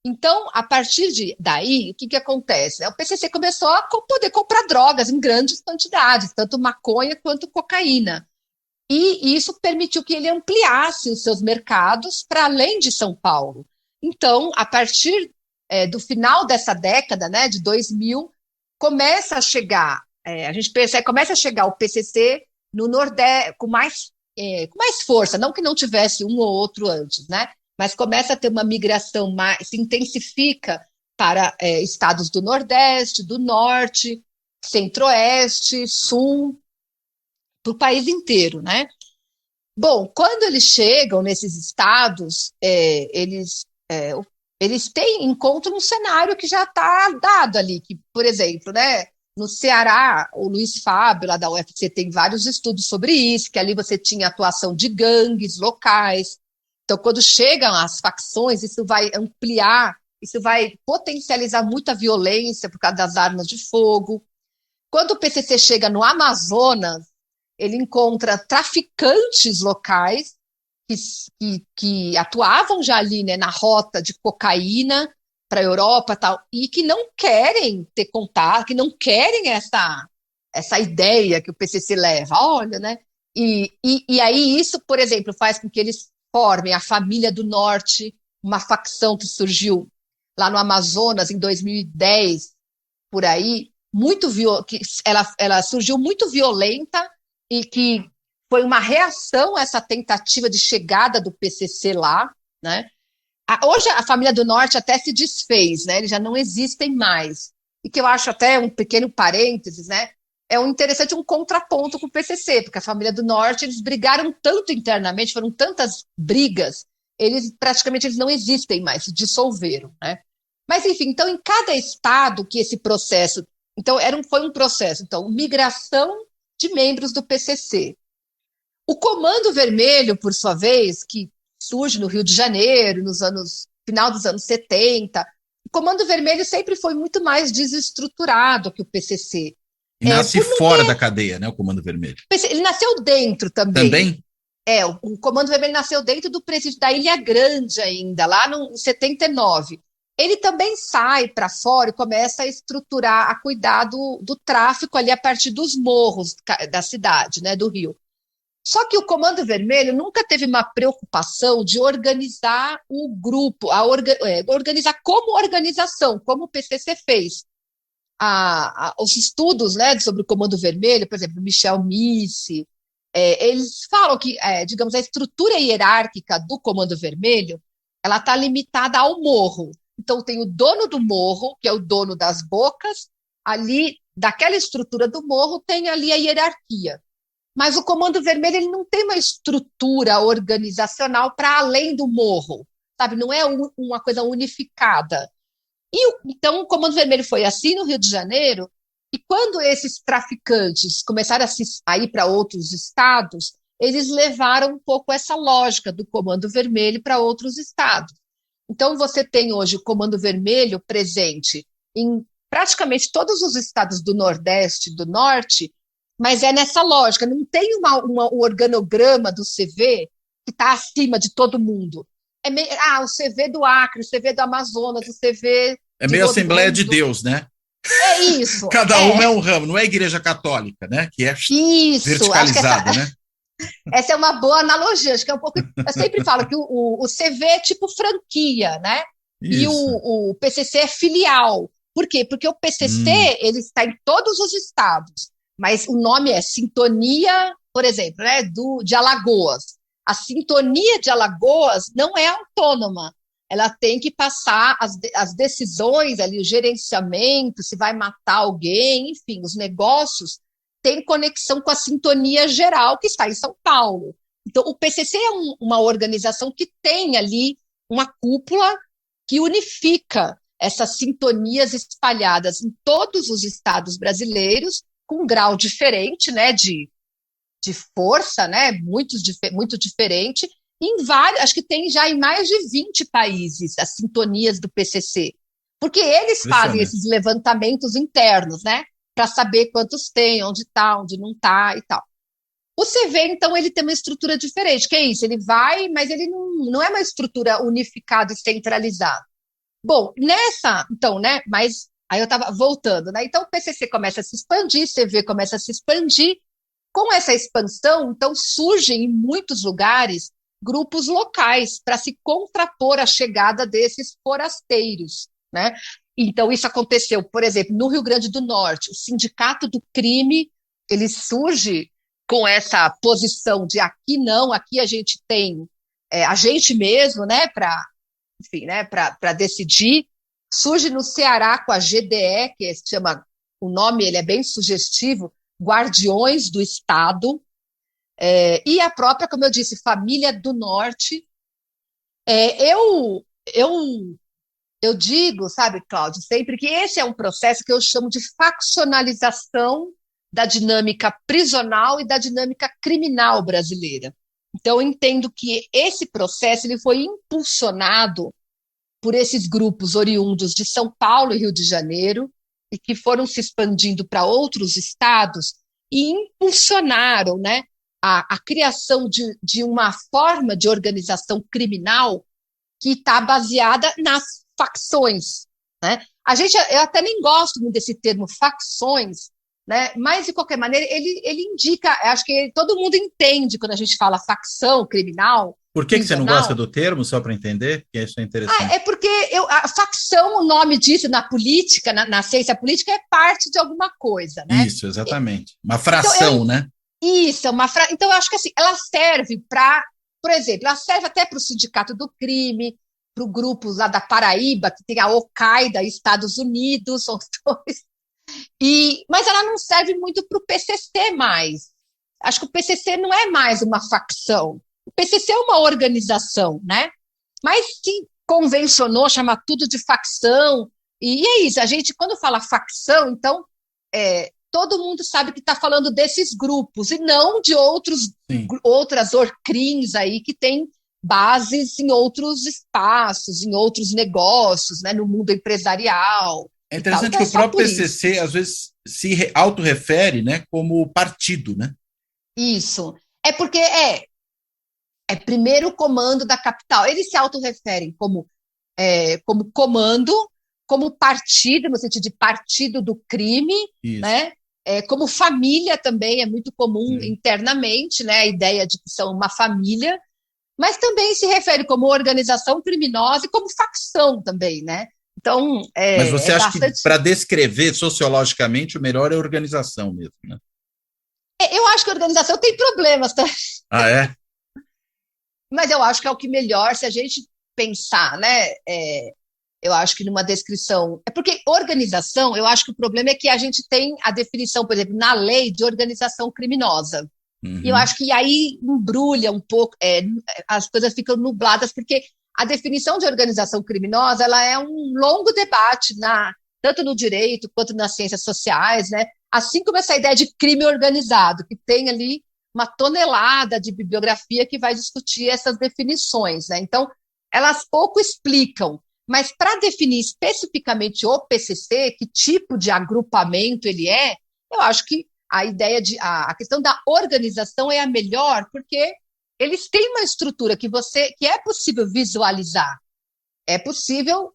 Então, a partir daí, o que acontece? O PCC começou a poder comprar drogas em grandes quantidades, tanto maconha quanto cocaína. E isso permitiu que ele ampliasse os seus mercados para além de São Paulo. Então, a partir do final dessa década, né, de 2000, começa a chegar, a gente percebe, começa a chegar o PCC no Nordeste com mais força, não que não tivesse um ou outro antes, né? Mas começa a ter uma migração se intensifica para estados do Nordeste, do Norte, Centro-Oeste, Sul, para o país inteiro, né? Bom, quando eles chegam nesses estados, eles encontram um cenário que já está dado ali, que, por exemplo, né, no Ceará, o Luiz Fábio, lá da UFC, tem vários estudos sobre isso, que ali você tinha atuação de gangues locais. Então, quando chegam as facções, isso vai ampliar, isso vai potencializar muita violência por causa das armas de fogo. Quando o PCC chega no Amazonas, ele encontra traficantes locais que atuavam já ali, né, na rota de cocaína para a Europa tal, e que não querem ter contato, que não querem essa ideia que o PCC leva, olha, né? E aí isso, por exemplo, faz com que eles formem a Família do Norte, uma facção que surgiu lá no Amazonas em 2010, por aí, ela surgiu muito violenta e que foi uma reação a essa tentativa de chegada do PCC lá, né? Hoje a Família do Norte até se desfez, né? Eles já não existem mais. E que eu acho até um pequeno parênteses, né? É interessante um contraponto com o PCC, porque a Família do Norte, eles brigaram tanto internamente, foram tantas brigas, praticamente eles não existem mais, se dissolveram, né? Mas, enfim, então, em cada estado que esse processo... Então, foi um processo. Então, migração de membros do PCC. O Comando Vermelho, por sua vez, que surge no Rio de Janeiro, final dos anos 70, o Comando Vermelho sempre foi muito mais desestruturado que o PCC. Nasce fora da cadeia, né, o Comando Vermelho. Ele nasceu dentro também. Também? O Comando Vermelho nasceu dentro do presídio da Ilha Grande ainda, lá em 79. Ele também sai para fora e começa a estruturar, a cuidar do tráfico ali a partir dos morros da cidade, né, do Rio. Só que o Comando Vermelho nunca teve uma preocupação de organizar o grupo, organizar como organização, como o PCC fez. Os estudos, né, sobre o Comando Vermelho, por exemplo, Michel Misse, eles falam que, digamos, a estrutura hierárquica do Comando Vermelho, ela está limitada ao morro. Então, tem o dono do morro, que é o dono das bocas, ali, daquela estrutura do morro, tem ali a hierarquia. Mas o Comando Vermelho ele não tem uma estrutura organizacional para além do morro, sabe? Não é uma coisa unificada. Então, o Comando Vermelho foi assim no Rio de Janeiro, e quando esses traficantes começaram a ir para outros estados, eles levaram um pouco essa lógica do Comando Vermelho para outros estados. Então, você tem hoje o Comando Vermelho presente em praticamente todos os estados do Nordeste e do Norte, mas é nessa lógica, não tem um organograma do CV que está acima de todo mundo. O CV do Acre, o CV do Amazonas, o CV... É meio Assembleia de Deus, né? É isso. Cada uma é um ramo, não é a Igreja Católica, né? Que é isso, verticalizada, né? Essa é uma boa analogia, acho que é um pouco... Eu sempre falo que o CV é tipo franquia, né? Isso. E o PCC é filial. Por quê? Porque o PCC ele está em todos os estados, mas o nome é Sintonia, por exemplo, né, de Alagoas. A Sintonia de Alagoas não é autônoma, ela tem que passar as decisões ali, o gerenciamento, se vai matar alguém, enfim, os negócios têm conexão com a sintonia geral que está em São Paulo. Então, o PCC é uma organização que tem ali uma cúpula que unifica essas sintonias espalhadas em todos os estados brasileiros, com um grau diferente, né, de força, né, muito diferente, em vários, acho que tem já em mais de 20 países as sintonias do PCC, porque eles fazem esses levantamentos internos, né, para saber quantos tem, onde está, onde não está e tal. O CV, então, ele tem uma estrutura diferente, que é isso, ele vai, mas ele não é uma estrutura unificada e centralizada. Bom, então, né, mas aí eu estava voltando, né, então o PCC começa a se expandir, o CV começa a se expandir, com essa expansão, então, surgem em muitos lugares grupos locais para se contrapor à chegada desses forasteiros, né? Então, isso aconteceu, por exemplo, no Rio Grande do Norte, o Sindicato do Crime, ele surge com essa posição de aqui não, aqui a gente tem a gente mesmo, né, enfim, né, para decidir. Surge no Ceará com a GDE, que se chama, o nome ele é bem sugestivo, Guardiões do Estado, e a própria, como eu disse, Família do Norte. Eu digo, sabe, Cláudio, sempre que esse é um processo que eu chamo de faccionalização da dinâmica prisional e da dinâmica criminal brasileira. Então, eu entendo que esse processo ele foi impulsionado por esses grupos oriundos de São Paulo e Rio de Janeiro, e que foram se expandindo para outros estados e impulsionaram, né, a criação de uma forma de organização criminal que está baseada nas facções, né? Eu até nem gosto muito desse termo facções, né? Mas, de qualquer maneira, ele indica, acho que todo mundo entende quando a gente fala facção criminal. Por que você não gosta do termo, só para entender? Que isso é interessante. É porque a facção, o nome disso na política, na ciência política, é parte de alguma coisa, né? Isso, exatamente. Uma fração, então, né? Isso, então eu acho que assim, ela serve para, por exemplo, ela serve até para o Sindicato do Crime, para o grupo lá da Paraíba, que tem a Al-Qaeda e Estados Unidos, são os dois. Mas ela não serve muito para o PCC mais. Acho que o PCC não é mais uma facção. O PCC é uma organização, né? Mas se convencionou chamar tudo de facção, e é isso, a gente, quando fala facção, então, todo mundo sabe que está falando desses grupos, e não de outras orcrins aí que têm bases em outros espaços, em outros negócios, né, no mundo empresarial. É interessante que o próprio PCC, às vezes, se autorrefere, né, como partido, né? Isso. É porque é primeiro comando da capital. Eles se autorreferem como comando, como partido, no sentido de partido do crime, isso, né? Como família também, é muito comum internamente, né? A ideia de que são uma família, mas também se refere como organização criminosa e como facção também, né? Então, mas você acha que para descrever sociologicamente o melhor é a organização mesmo, né? Eu acho que a organização tem problemas também. Ah, é? Mas eu acho que é o que melhor, se a gente pensar, né? Eu acho que numa descrição... É porque organização, eu acho que o problema é que a gente tem a definição, por exemplo, na lei de organização criminosa. E eu acho que aí embrulha um pouco, as coisas ficam nubladas, porque a definição de organização criminosa ela é um longo debate, tanto no direito quanto nas ciências sociais, né? Assim como essa ideia de crime organizado, que tem ali uma tonelada de bibliografia que vai discutir essas definições, né? Então, elas pouco explicam, mas para definir especificamente o PCC, que tipo de agrupamento ele é, eu acho que a ideia a questão da organização é a melhor, porque eles têm uma estrutura que é possível visualizar, é possível,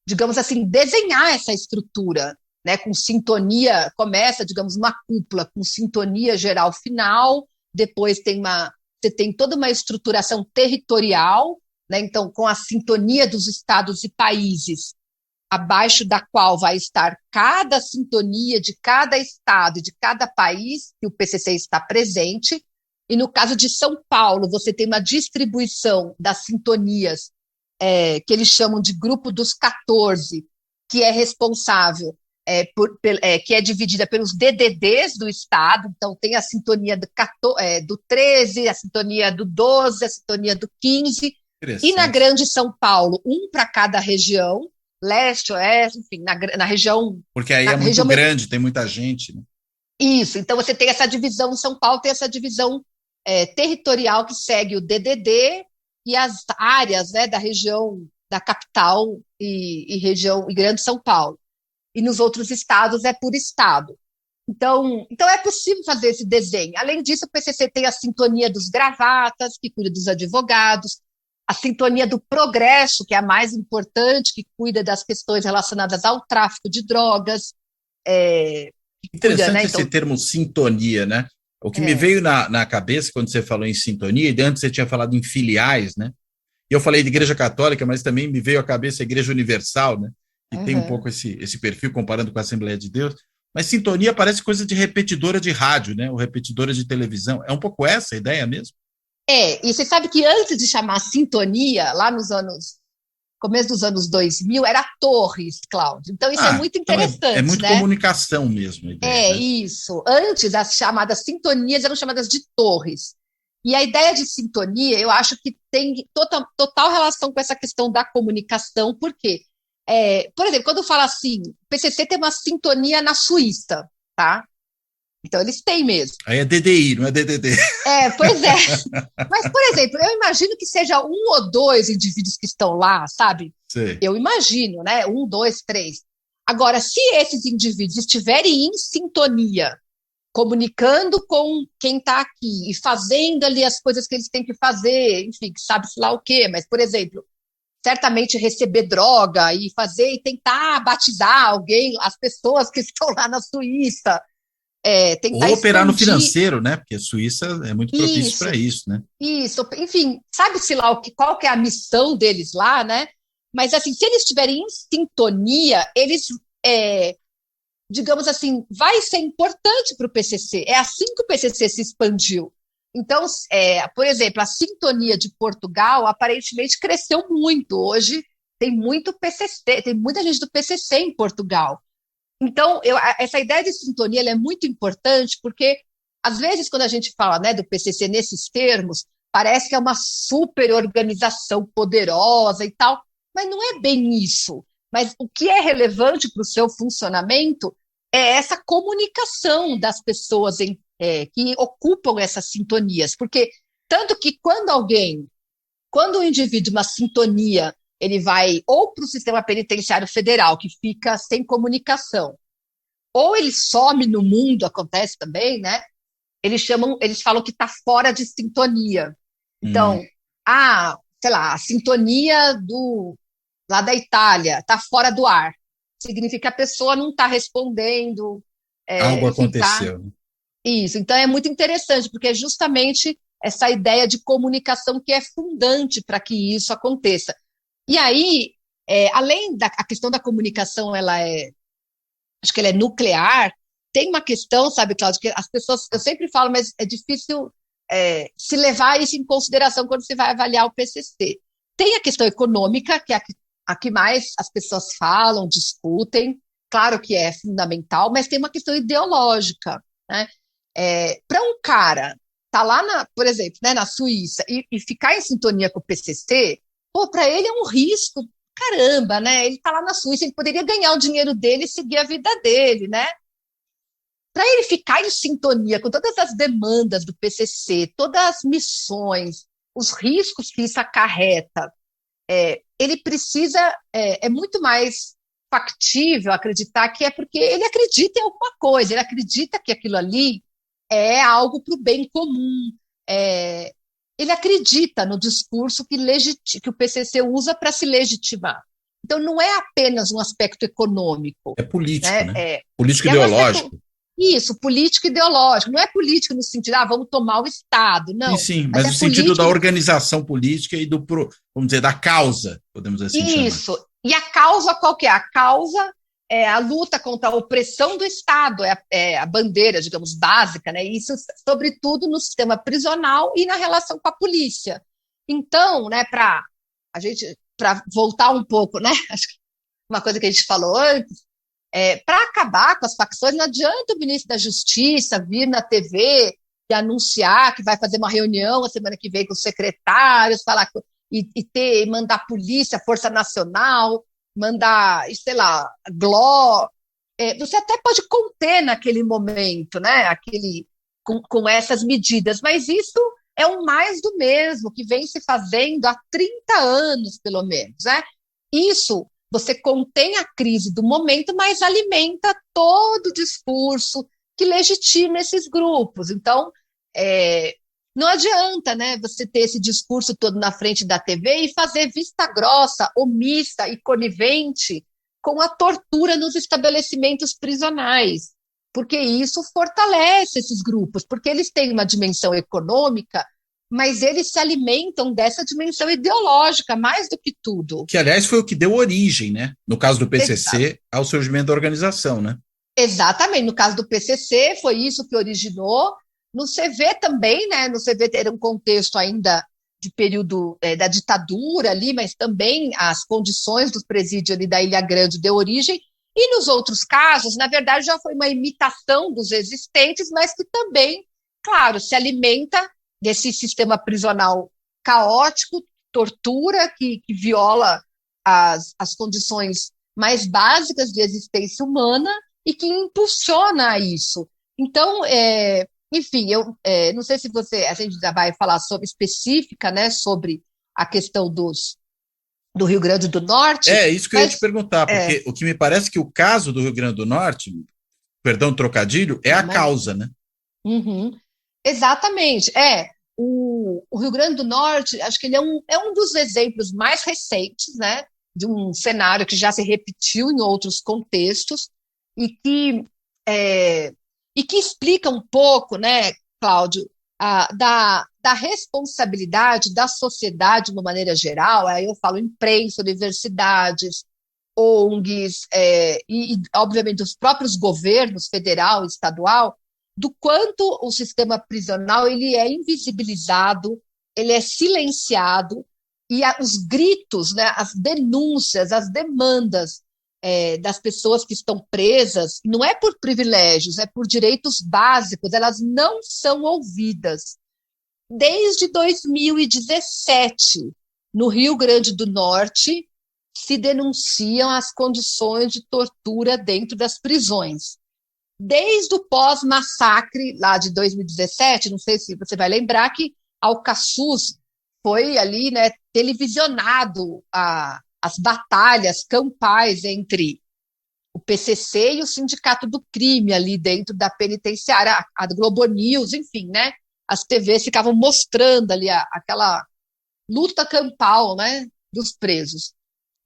digamos assim, desenhar essa estrutura, né, com sintonia, começa, digamos, uma cúpula com sintonia geral final, depois você tem toda uma estruturação territorial, né, então com a sintonia dos estados e países, abaixo da qual vai estar cada sintonia de cada estado e de cada país que o PCC está presente, e no caso de São Paulo, você tem uma distribuição das sintonias que eles chamam de Grupo dos 14, que é responsável, que é dividida pelos DDDs do Estado, então tem a sintonia do 13, a sintonia do 12, a sintonia do 15, e na Grande São Paulo, um para cada região, leste, oeste, enfim, na região... Porque aí é muito grande, tem muita gente, né? Isso, então você tem essa divisão, em São Paulo tem essa divisão territorial que segue o DDD e as áreas, né, da região da capital e região e Grande São Paulo. E nos outros estados é por estado. Então é possível fazer esse desenho. Além disso, o PCC tem a sintonia dos gravatas, que cuida dos advogados, a sintonia do progresso, que é a mais importante, que cuida das questões relacionadas ao tráfico de drogas. Interessante, né? Esse termo sintonia, né? O que me veio na cabeça quando você falou em sintonia, e antes você tinha falado em filiais, né? E eu falei de Igreja Católica, mas também me veio à cabeça a Igreja Universal, né? Que tem um pouco esse perfil comparando com a Assembleia de Deus. Mas sintonia parece coisa de repetidora de rádio, né? Ou repetidora de televisão. É um pouco essa a ideia mesmo? E você sabe que antes de chamar sintonia, lá começo dos anos 2000, era torres, Cláudio. Então isso é muito interessante, então é muito, né? Comunicação mesmo. A ideia, né? Isso. Antes, as chamadas sintonias eram chamadas de torres. E a ideia de sintonia, eu acho que tem total relação com essa questão da comunicação, porque, por exemplo, quando fala assim, o PCC tem uma sintonia na Suíça, tá? Então, eles têm mesmo. Aí é DDI, não é DDD. Pois é. Mas, por exemplo, eu imagino que seja 1 ou 2 indivíduos que estão lá, sabe? Sim. Eu imagino, né? 1, 2, 3. Agora, se esses indivíduos estiverem em sintonia, comunicando com quem está aqui e fazendo ali as coisas que eles têm que fazer, enfim, sabe-se lá o quê, mas, por exemplo, certamente receber droga e tentar batizar alguém, as pessoas que estão lá na Suíça, tentar ou operar expandir. No financeiro, né? Porque a Suíça é muito propício para isso, né? Isso, enfim, sabe-se lá qual que é a missão deles lá, né? Mas, assim, se eles estiverem em sintonia, eles, digamos assim, vai ser importante para o PCC. É assim que o PCC se expandiu. Então, por exemplo, a sintonia de Portugal aparentemente cresceu muito. Hoje tem muito PCC, tem muita gente do PCC em Portugal. Então, essa ideia de sintonia ela é muito importante porque, às vezes, quando a gente fala, né, do PCC nesses termos, parece que é uma super organização poderosa e tal, mas não é bem isso. Mas o que é relevante para o seu funcionamento é essa comunicação das pessoas que ocupam essas sintonias. Porque, tanto que quando o indivíduo, uma sintonia, ele vai ou para o sistema penitenciário federal, que fica sem comunicação, ou ele some no mundo, acontece também, né? Eles falam que está fora de sintonia. Então, sei lá, a sintonia lá da Itália está fora do ar. Significa que a pessoa não está respondendo. Algo aconteceu. Isso, então é muito interessante, porque é justamente essa ideia de comunicação que é fundante para que isso aconteça. E aí, além da questão da comunicação, acho que ela é nuclear, tem uma questão, sabe, Cláudio, que as pessoas, eu sempre falo, mas é difícil se levar isso em consideração quando você vai avaliar o PCC. Tem a questão econômica, que é a que mais as pessoas falam, discutem, claro que é fundamental, mas tem uma questão ideológica, né? Para um cara estar lá, por exemplo, né, na Suíça e ficar em sintonia com o PCC, para ele é um risco, caramba, né? Ele está lá na Suíça, ele poderia ganhar o dinheiro dele e seguir a vida dele, né? Para ele ficar em sintonia com todas as demandas do PCC, todas as missões, os riscos que isso acarreta, ele precisa, é muito mais factível acreditar que é porque ele acredita em alguma coisa, ele acredita que aquilo ali é algo para o bem comum, ele acredita no discurso que o PCC usa para se legitimar. Então, não é apenas um aspecto econômico. É político, né? Político ideológico. Isso, político ideológico. Não é político no sentido, vamos tomar o Estado, não. Sim, mas no sentido da organização política e vamos dizer, da causa, podemos assim chamar. Isso. E a causa qual que é? A causa é a luta contra a opressão do Estado, é a bandeira, digamos, básica, né? Isso, sobretudo, no sistema prisional e na relação com a polícia. Então, né, a gente para voltar um pouco, né? Acho que uma coisa que a gente falou antes, para acabar com as facções, não adianta o ministro da Justiça vir na TV e anunciar que vai fazer uma reunião a semana que vem com os secretários, falar mandar polícia, Força Nacional, mandar, sei lá, GLO. Você até pode conter naquele momento, né? Com essas medidas, mas isso é um mais do mesmo que vem se fazendo há 30 anos, pelo menos, né? Isso, você contém a crise do momento, mas alimenta todo o discurso que legitima esses grupos. Então, não adianta, né, você ter esse discurso todo na frente da TV e fazer vista grossa, omissa e conivente com a tortura nos estabelecimentos prisionais, porque isso fortalece esses grupos, porque eles têm uma dimensão econômica, mas eles se alimentam dessa dimensão ideológica, mais do que tudo. Que, aliás, foi o que deu origem, né, no caso do PCC, ao surgimento da organização, né? Exatamente, no caso do PCC, foi isso que originou. No CV também, né, no CV era um contexto ainda de período da ditadura ali, mas também as condições dos presídios ali da Ilha Grande deu origem. E nos outros casos, na verdade, já foi uma imitação dos existentes, mas que também, claro, se alimenta desse sistema prisional caótico, tortura, que viola as condições mais básicas de existência humana e que impulsiona isso. Então, enfim, eu não sei se a gente já vai falar específica, né, sobre a questão do Rio Grande do Norte. Isso que eu ia te perguntar, porque o que me parece que o caso do Rio Grande do Norte, perdão, trocadilho, é a causa, né? Uhum, exatamente. O Rio Grande do Norte, acho que ele é um dos exemplos mais recentes, né, de um cenário que já se repetiu em outros contextos e que explica um pouco, né, Cláudio, da responsabilidade da sociedade de uma maneira geral. Aí eu falo imprensa, universidades, ONGs, e obviamente os próprios governos federal e estadual, do quanto o sistema prisional ele é invisibilizado, ele é silenciado, e os gritos, né, as denúncias, as demandas das pessoas que estão presas, não é por privilégios, é por direitos básicos, elas não são ouvidas. Desde 2017, no Rio Grande do Norte, se denunciam as condições de tortura dentro das prisões. Desde o pós-massacre, lá de 2017, não sei se você vai lembrar que Alcaçuz foi ali, né, televisionado as batalhas campais entre o PCC e o Sindicato do Crime ali dentro da penitenciária, a Globo News, enfim, né? As TVs ficavam mostrando ali aquela luta campal, né, dos presos.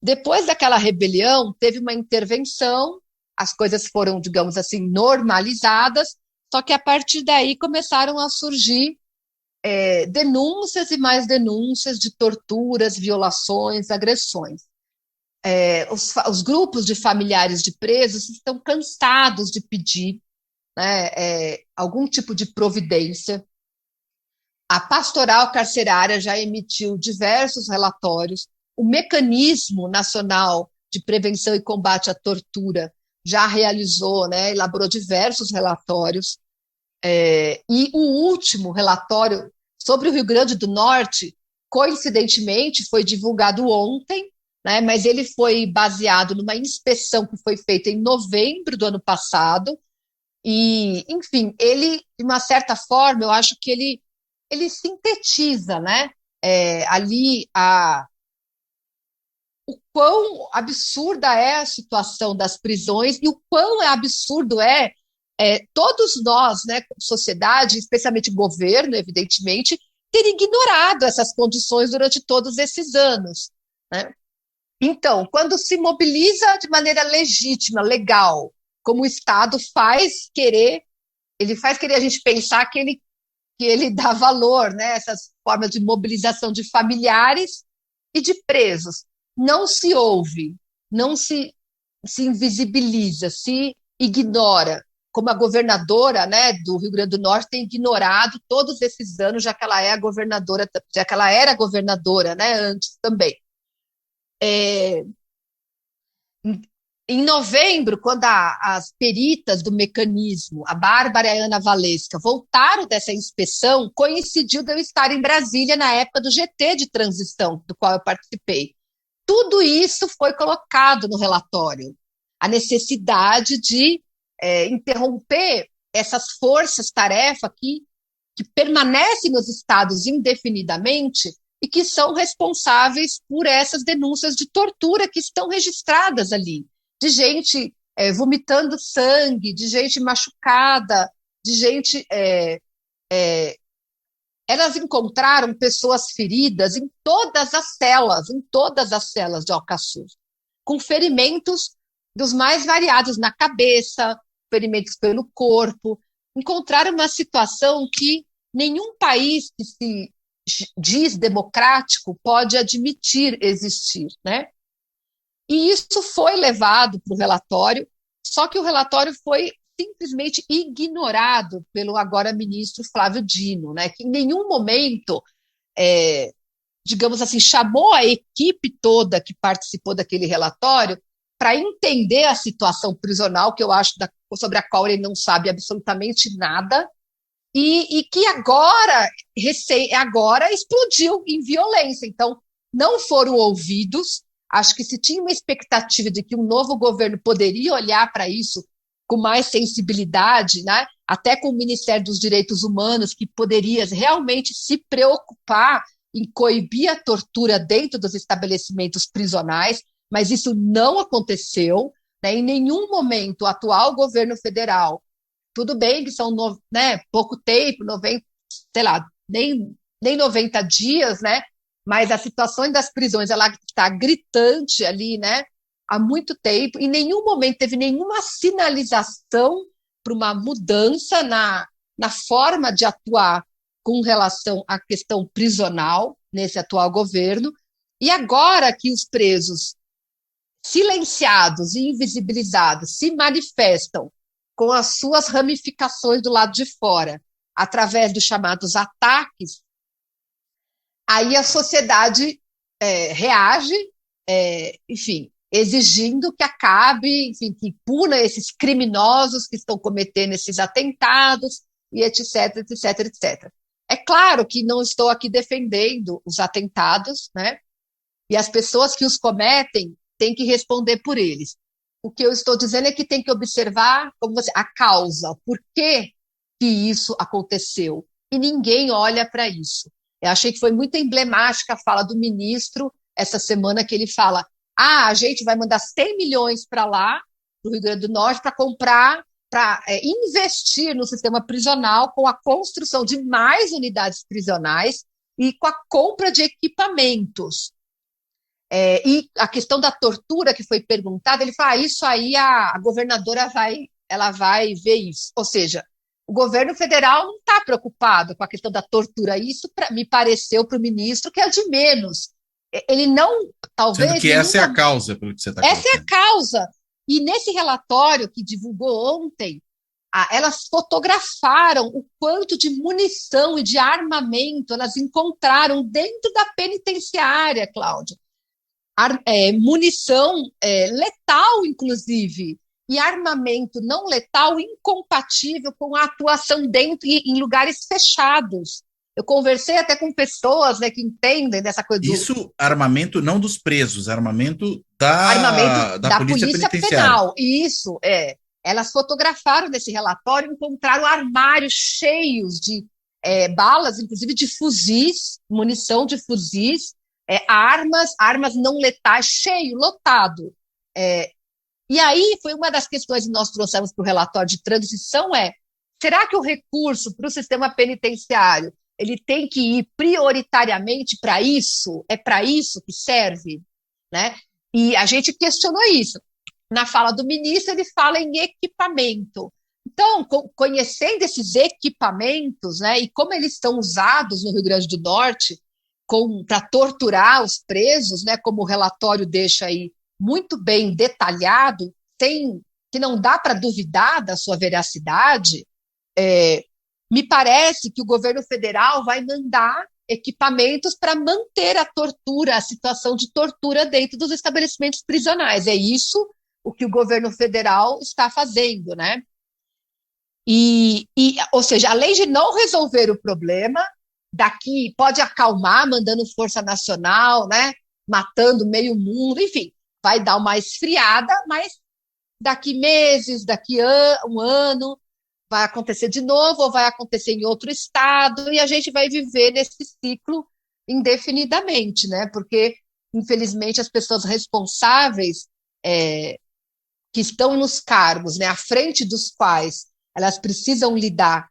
Depois daquela rebelião, teve uma intervenção, as coisas foram, digamos assim, normalizadas, só que a partir daí começaram a surgir denúncias e mais denúncias de torturas, violações, agressões. Os grupos de familiares de presos estão cansados de pedir, né, algum tipo de providência. A Pastoral Carcerária já emitiu diversos relatórios, o Mecanismo Nacional de Prevenção e Combate à Tortura já realizou, né, elaborou diversos relatórios, e o último relatório sobre o Rio Grande do Norte, coincidentemente, foi divulgado ontem, né, mas ele foi baseado numa inspeção que foi feita em novembro do ano passado, e, enfim, ele, de uma certa forma, eu acho que ele sintetiza, né, ali o quão absurda é a situação das prisões e o quão absurdo todos nós, né, sociedade, especialmente governo, evidentemente, ter ignorado essas condições durante todos esses anos, né? Então, quando se mobiliza de maneira legítima, legal, como o Estado ele faz querer a gente pensar que ele dá valor, né, essas formas de mobilização de familiares e de presos. Não se ouve, não se invisibiliza, se ignora, como a governadora, né, do Rio Grande do Norte tem ignorado todos esses anos, já que ela era governadora, né, antes também. É, em novembro, quando as peritas do mecanismo, a Bárbara e a Ana Valesca, voltaram dessa inspeção, coincidiu de eu estar em Brasília na época do GT de transição, do qual eu participei. Tudo isso foi colocado no relatório. A necessidade de interromper essas forças-tarefa que permanecem nos estados indefinidamente e que são responsáveis por essas denúncias de tortura que estão registradas ali, de gente vomitando sangue, de gente machucada, de gente... Elas encontraram pessoas feridas em todas as celas de Alcaçuz, com ferimentos dos mais variados na cabeça, ferimentos pelo corpo. Encontraram uma situação que nenhum país que se diz democrático pode admitir existir, né? E isso foi levado para o relatório, só que o relatório foi simplesmente ignorado pelo agora ministro Flávio Dino, né? Que em nenhum momento, digamos assim, chamou a equipe toda que participou daquele relatório para entender a situação prisional, que eu acho sobre a qual ele não sabe absolutamente nada, e que agora explodiu em violência. Então, não foram ouvidos. Acho que se tinha uma expectativa de que um novo governo poderia olhar para isso com mais sensibilidade, né? Até com o Ministério dos Direitos Humanos, que poderia realmente se preocupar em coibir a tortura dentro dos estabelecimentos prisionais, mas isso não aconteceu, né? Em nenhum momento o atual governo federal, tudo bem que são pouco tempo, 90, sei lá, nem 90 dias, né? Mas a situação das prisões ela está gritante ali, né? Há muito tempo, em nenhum momento teve nenhuma sinalização para uma mudança na forma de atuar com relação à questão prisional nesse atual governo. E agora que os presos silenciados e invisibilizados se manifestam com as suas ramificações do lado de fora, através dos chamados ataques, aí a sociedade reage, enfim, exigindo que acabe, enfim, que puna esses criminosos que estão cometendo esses atentados, e etc, etc, etc. É claro que não estou aqui defendendo os atentados, né? E as pessoas que os cometem têm que responder por eles. O que eu estou dizendo é que tem que observar a causa, por que isso aconteceu. E ninguém olha para isso. Eu achei que foi muito emblemática a fala do ministro essa semana, que ele fala: a gente vai mandar 100 milhões para lá, para o Rio Grande do Norte, para comprar, para investir no sistema prisional com a construção de mais unidades prisionais e com a compra de equipamentos. E a questão da tortura que foi perguntada, ele fala: isso aí a governadora vai ver isso. Ou seja, o governo federal não está preocupado com a questão da tortura. Isso me pareceu para o ministro que é de menos. Ele não, talvez... Sendo que essa é a causa, pelo que você está colocando. Essa é a causa. E nesse relatório que divulgou ontem, elas fotografaram o quanto de munição e de armamento elas encontraram dentro da penitenciária, Cláudia. Munição letal, inclusive, e armamento não letal incompatível com a atuação dentro em lugares fechados. Eu conversei até com pessoas, né, que entendem dessa coisa. Isso, armamento não dos presos, armamento da polícia penal. Isso, Elas fotografaram nesse relatório, encontraram armários cheios de balas, inclusive de fuzis, munição de fuzis, armas não letais, cheio, lotado. E aí foi uma das questões que nós trouxemos para o relatório de transição: será que o recurso para o sistema penitenciário ele tem que ir prioritariamente para isso? É para isso que serve? Né? E a gente questionou isso. Na fala do ministro, ele fala em equipamento. Então, conhecendo esses equipamentos, né, e como eles estão usados no Rio Grande do Norte para torturar os presos, né, como o relatório deixa aí muito bem detalhado, que não dá para duvidar da sua veracidade, me parece que o governo federal vai mandar equipamentos para manter a tortura, a situação de tortura dentro dos estabelecimentos prisionais. É isso o que o governo federal está fazendo, né? Ou seja, além de não resolver o problema, daqui pode acalmar, mandando força nacional, né? Matando meio mundo, enfim, vai dar uma esfriada, mas daqui meses, daqui um ano, vai acontecer de novo, ou vai acontecer em outro estado, e a gente vai viver nesse ciclo indefinidamente, né? Porque, infelizmente, as pessoas responsáveis que estão nos cargos, né, à frente dos quais elas precisam lidar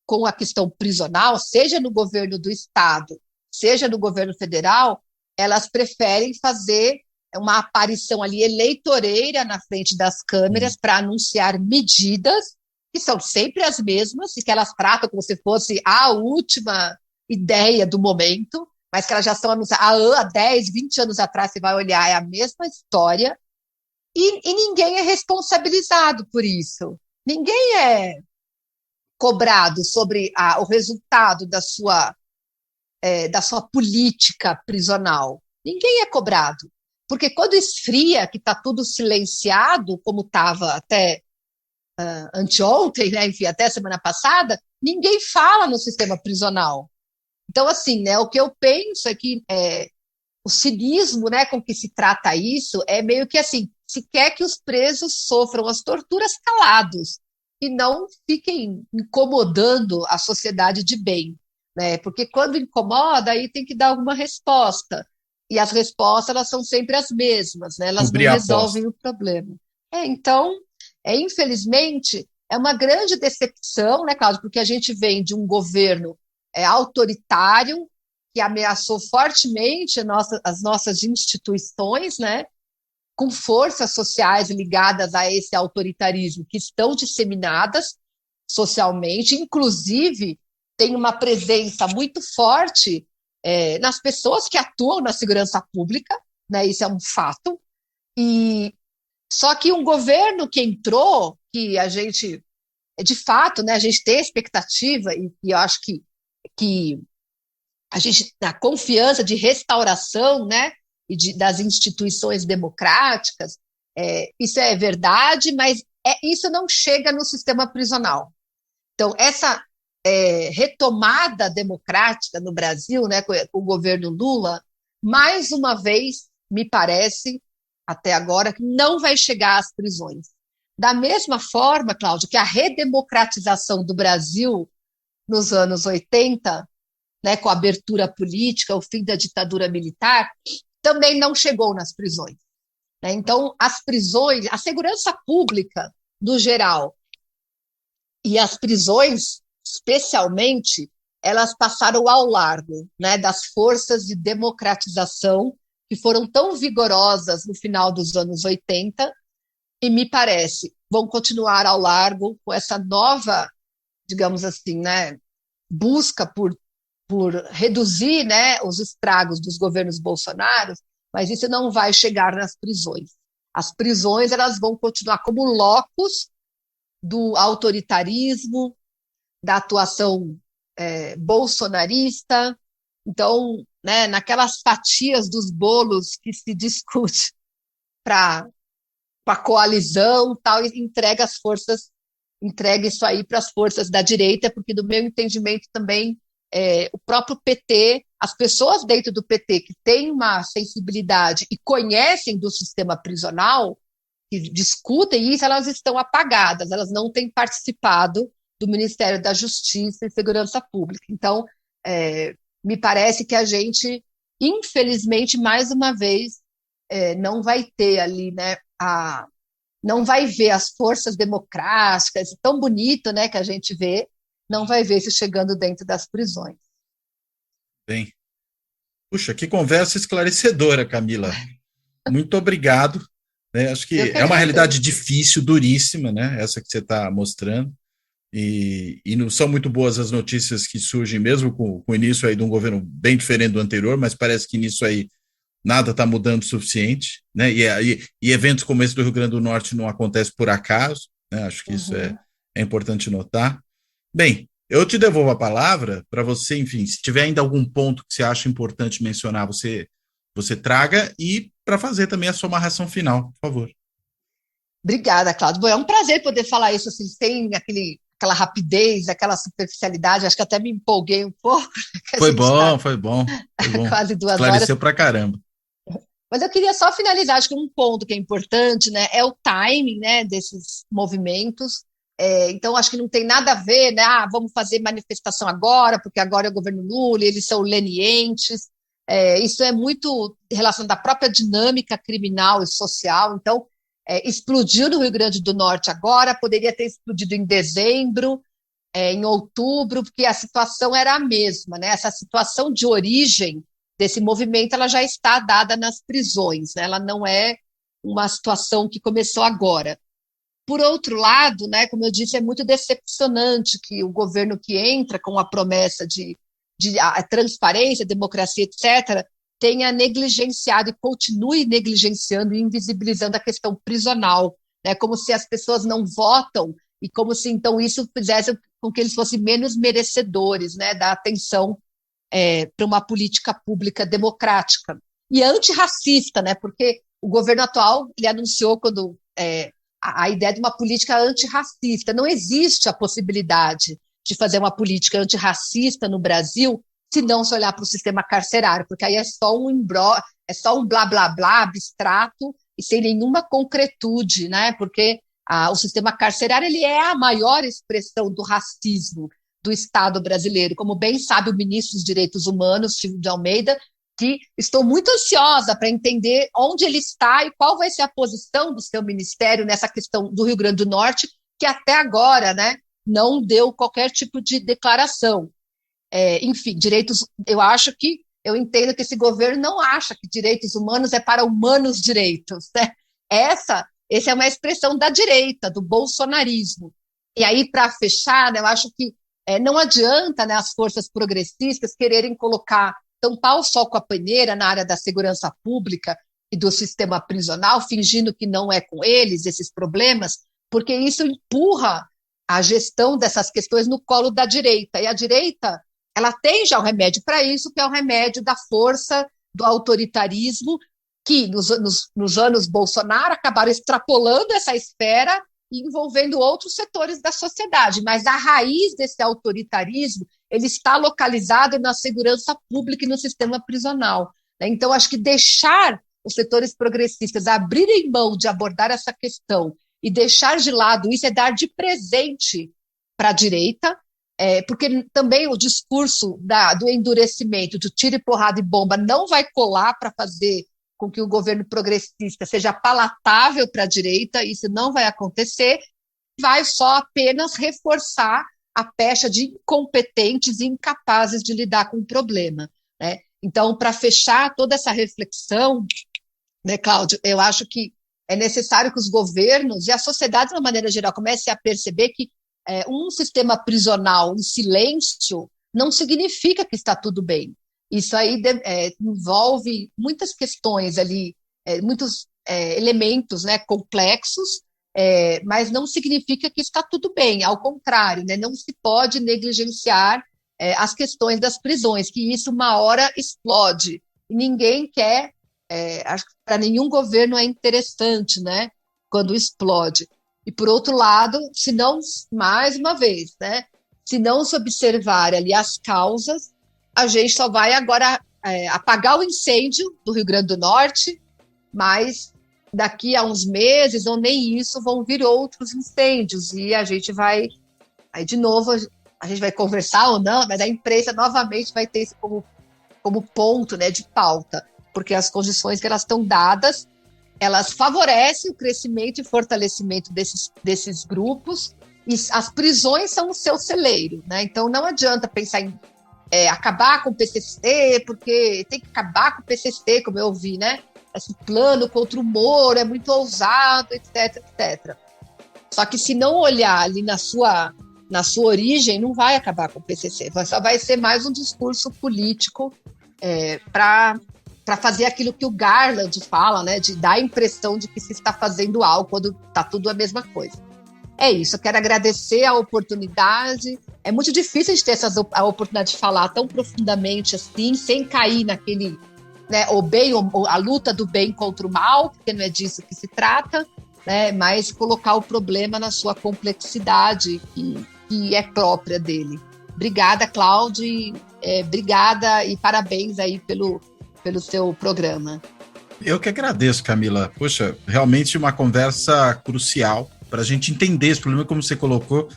com a questão prisional, seja no governo do estado, seja no governo federal, elas preferem fazer uma aparição ali eleitoreira na frente das câmeras para anunciar medidas que são sempre as mesmas e que elas tratam como se fosse a última ideia do momento, mas que elas já são anunciadas há 10, 20 anos atrás, você vai olhar, é a mesma história, e ninguém é responsabilizado por isso. Ninguém é cobrado sobre o resultado da sua política prisional. Ninguém é cobrado. Porque quando esfria, que está tudo silenciado, como estava até anteontem, né, enfim, até semana passada, ninguém fala no sistema prisional. Então, assim, né, o que eu penso é que o cinismo, né, com que se trata isso é meio que assim, se quer que os presos sofram as torturas calados e não fiquem incomodando a sociedade de bem, né? Porque quando incomoda, aí tem que dar alguma resposta. E as respostas, elas são sempre as mesmas, né? Elas não resolvem o problema. Então, infelizmente, é uma grande decepção, né, Cláudio? Porque a gente vem de um governo autoritário que ameaçou fortemente as nossas instituições, né? Com forças sociais ligadas a esse autoritarismo que estão disseminadas socialmente, inclusive tem uma presença muito forte nas pessoas que atuam na segurança pública, né? Isso é um fato. Só que um governo que entrou, que a gente, de fato, né, a gente tem expectativa, e eu acho que a gente, a confiança de restauração, né, e das instituições democráticas, isso é verdade, mas isso não chega no sistema prisional. Então, essa retomada democrática no Brasil, né, com o governo Lula, mais uma vez, me parece, até agora, que não vai chegar às prisões. Da mesma forma, Cláudio, que a redemocratização do Brasil nos anos 80, né, com a abertura política, o fim da ditadura militar, também não chegou nas prisões, né? Então, as prisões, a segurança pública, no geral, e as prisões, especialmente, elas passaram ao largo, né, das forças de democratização que foram tão vigorosas no final dos anos 80 e, me parece, vão continuar ao largo com essa nova, digamos assim, né, busca por reduzir, né, os estragos dos governos Bolsonaro, mas isso não vai chegar nas prisões. As prisões, elas vão continuar como locus do autoritarismo, da atuação bolsonarista. Então, né, naquelas fatias dos bolos que se discute para a coalizão, tal, e entrega isso aí para as forças da direita, porque, do meu entendimento, também o próprio PT, as pessoas dentro do PT que têm uma sensibilidade e conhecem do sistema prisional, que discutem isso, elas estão apagadas, elas não têm participado do Ministério da Justiça e Segurança Pública. Então, me parece que a gente, infelizmente, mais uma vez, não vai ter ali, né, não vai ver as forças democráticas, tão bonito, né, que a gente vê, não vai ver isso chegando dentro das prisões. Bem, puxa, que conversa esclarecedora, Camila. Muito obrigado. Né? Acho que é uma realidade difícil, duríssima, né? Essa que você está mostrando. E não são muito boas as notícias que surgem, mesmo com o início aí de um governo bem diferente do anterior, mas parece que nisso aí nada está mudando o suficiente, né? E eventos como esse do Rio Grande do Norte não acontecem por acaso, né? Acho que isso é importante notar. Bem, Eu te devolvo a palavra para você, enfim, se tiver ainda algum ponto que você acha importante mencionar, você traga, e para fazer também a sua amarração final, por favor. Obrigada, Cláudio. Bom, é um prazer poder falar isso assim, sem aquela rapidez, aquela superficialidade. Acho que até me empolguei um pouco, que a Foi gente está bom, foi bom, foi bom. quase 2 horas. Esclareceu pra caramba. Mas eu queria só finalizar, acho que um ponto que é importante, né, é o timing, né, desses movimentos. Então, acho que não tem nada a ver, né, vamos fazer manifestação agora, porque agora é o governo Lula, e eles são lenientes. Isso é muito relacionado à própria dinâmica criminal e social. Então, explodiu no Rio Grande do Norte agora, poderia ter explodido em dezembro, em outubro, porque a situação era a mesma, né? Essa situação de origem desse movimento, ela já está dada nas prisões, né? Ela não é uma situação que começou agora. Por outro lado, né, como eu disse, é muito decepcionante que o governo que entra com a promessa de transparência, democracia, etc., tenha negligenciado e continue negligenciando e invisibilizando a questão prisional, né, como se as pessoas não votam e como se, então, isso fizesse com que eles fossem menos merecedores, né, da atenção para uma política pública democrática. E antirracista, né, porque o governo atual ele anunciou quando a ideia de uma política antirracista. Não existe a possibilidade de fazer uma política antirracista no Brasil se não se olhar para o sistema carcerário, porque aí é só um blá, blá, blá abstrato e sem nenhuma concretude, né? Porque o sistema carcerário ele é a maior expressão do racismo do Estado brasileiro. Como bem sabe o ministro dos Direitos Humanos, Silvio de Almeida, que estou muito ansiosa para entender onde ele está e qual vai ser a posição do seu ministério nessa questão do Rio Grande do Norte, que até agora, né, não deu qualquer tipo de declaração. Enfim, eu entendo que esse governo não acha que direitos humanos é para humanos direitos, né? Essa é uma expressão da direita, do bolsonarismo. E aí, para fechar, né, eu acho que não adianta, né, as forças progressistas quererem tampar o sol com a peneira na área da segurança pública e do sistema prisional, fingindo que não é com eles esses problemas, porque isso empurra a gestão dessas questões no colo da direita. E a direita, ela tem já o remédio para isso, que é o remédio da força, do autoritarismo, que nos anos Bolsonaro acabaram extrapolando essa esfera e envolvendo outros setores da sociedade. Mas a raiz desse autoritarismo ele está localizado na segurança pública e no sistema prisional, né? Então, acho que deixar os setores progressistas abrirem mão de abordar essa questão e deixar de lado isso é dar de presente para a direita, porque também o discurso do endurecimento, do tiro e porrada e bomba não vai colar para fazer com que o governo progressista seja palatável para a direita, isso não vai acontecer, vai só apenas reforçar a pecha de incompetentes e incapazes de lidar com o problema, né? Então, para fechar toda essa reflexão, né, Cláudio, eu acho que é necessário que os governos e a sociedade, de uma maneira geral, comecem a perceber que um sistema prisional em silêncio não significa que está tudo bem. Isso aí envolve muitas questões ali, muitos elementos, né, complexos, mas não significa que está tudo bem, ao contrário, né, não se pode negligenciar as questões das prisões, que isso uma hora explode, e ninguém quer, acho que para nenhum governo é interessante, né, quando explode. E por outro lado, se não, mais uma vez, né, se não se observar ali as causas, a gente só vai agora apagar o incêndio do Rio Grande do Norte, mas daqui a uns meses, ou nem isso, vão vir outros incêndios, e a gente vai, aí de novo, a gente vai conversar ou não, mas a imprensa novamente vai ter isso como ponto, né, de pauta, porque as condições que elas estão dadas, elas favorecem o crescimento e fortalecimento desses grupos, e as prisões são o seu celeiro, né? Então não adianta pensar em acabar com o PCC, porque tem que acabar com o PCC, como eu ouvi, né? Esse plano contra o Moro é muito ousado, etc, etc. Só que se não olhar ali na sua origem, não vai acabar com o PCC, só vai ser mais um discurso político para fazer aquilo que o Garland fala, né, de dar a impressão de que se está fazendo algo quando está tudo a mesma coisa. É isso, eu quero agradecer a oportunidade, é muito difícil a gente ter a oportunidade de falar tão profundamente assim, sem cair naquele, né, a luta do bem contra o mal, porque não é disso que se trata, né, mas colocar o problema na sua complexidade que é própria dele. Obrigada, Cláudio, obrigada e parabéns aí pelo seu programa. Eu que agradeço, Camila. Poxa, realmente uma conversa crucial para a gente entender esse problema, como você colocou,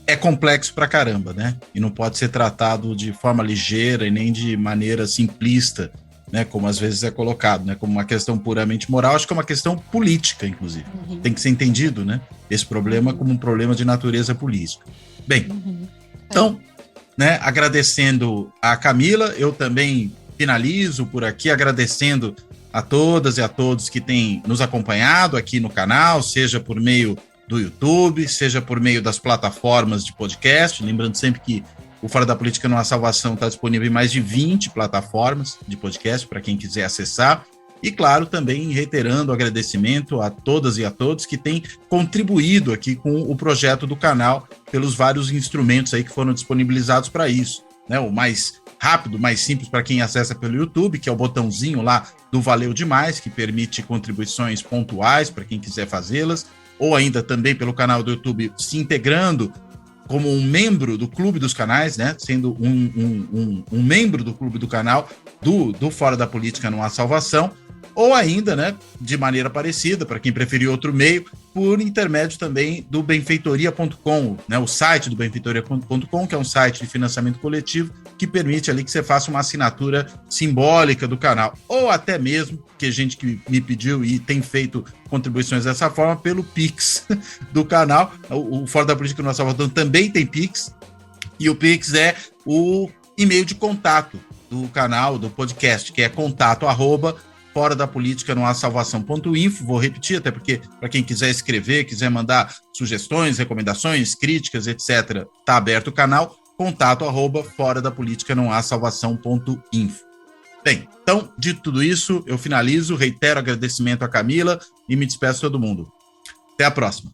é complexo pra caramba, né? E não pode ser tratado de forma ligeira e nem de maneira simplista, né? Como às vezes é colocado, né? Como uma questão puramente moral, acho que é uma questão política, inclusive. Tem que ser entendido, né? Esse problema como um problema de natureza política. Bem, então, né? Agradecendo a Camila, eu também finalizo por aqui agradecendo a todas e a todos que têm nos acompanhado aqui no canal, seja por meio do YouTube, seja por meio das plataformas de podcast, lembrando sempre que o Fora da Política Não Há Salvação está disponível em mais de 20 plataformas de podcast, para quem quiser acessar, e claro, também reiterando o agradecimento a todas e a todos que têm contribuído aqui com o projeto do canal, pelos vários instrumentos aí que foram disponibilizados para isso, né? O mais rápido, mais simples para quem acessa pelo YouTube, que é o botãozinho lá do Valeu Demais, que permite contribuições pontuais para quem quiser fazê-las, ou ainda também pelo canal do YouTube se integrando como um membro do Clube dos Canais, né? Sendo um membro do Clube do Canal do Fora da Política Não Há Salvação, ou ainda, né, de maneira parecida, para quem preferir outro meio, por intermédio também do benfeitoria.com, né, o site do benfeitoria.com, que é um site de financiamento coletivo que permite ali que você faça uma assinatura simbólica do canal, ou até mesmo, que gente que me pediu e tem feito contribuições dessa forma, pelo Pix do canal. O Fora da Política Não Há Salvação também tem Pix, e o Pix é o e-mail de contato do canal, do podcast, que é contato@fora da política não há salvação.info. Vou repetir, até porque para quem quiser escrever, quiser mandar sugestões, recomendações, críticas, etc., está aberto o canal, contato@fora da política não há salvação.info. Bem, então, dito tudo isso, eu finalizo, reitero agradecimento a Camila e me despeço de todo mundo. Até a próxima.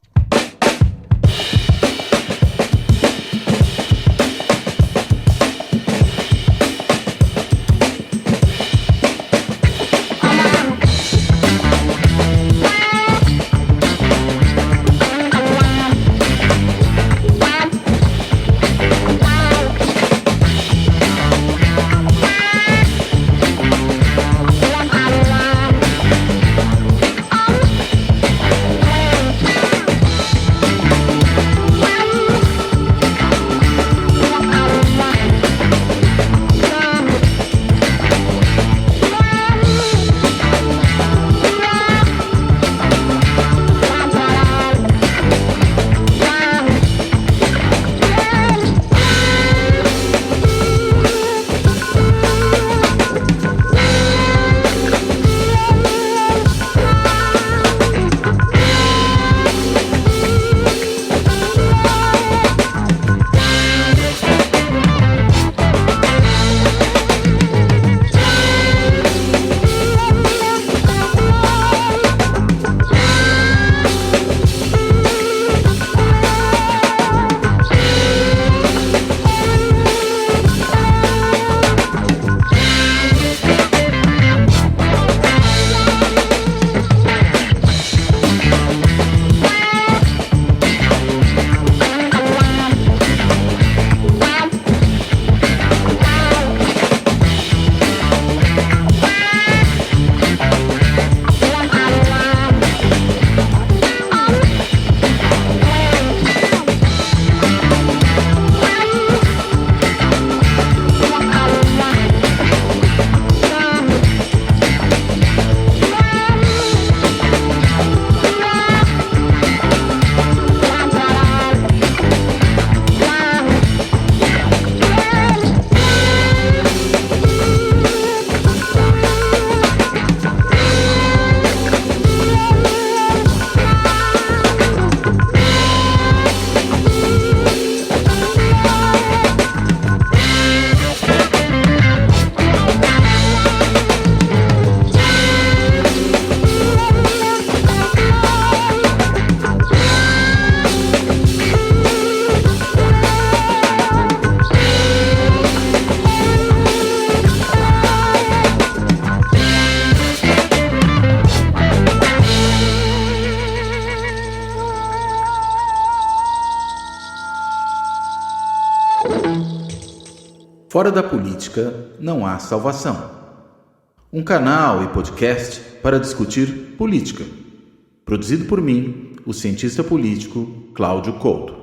Fora da política não há salvação. Um canal e podcast para discutir política. Produzido por mim, o cientista político Cláudio Couto.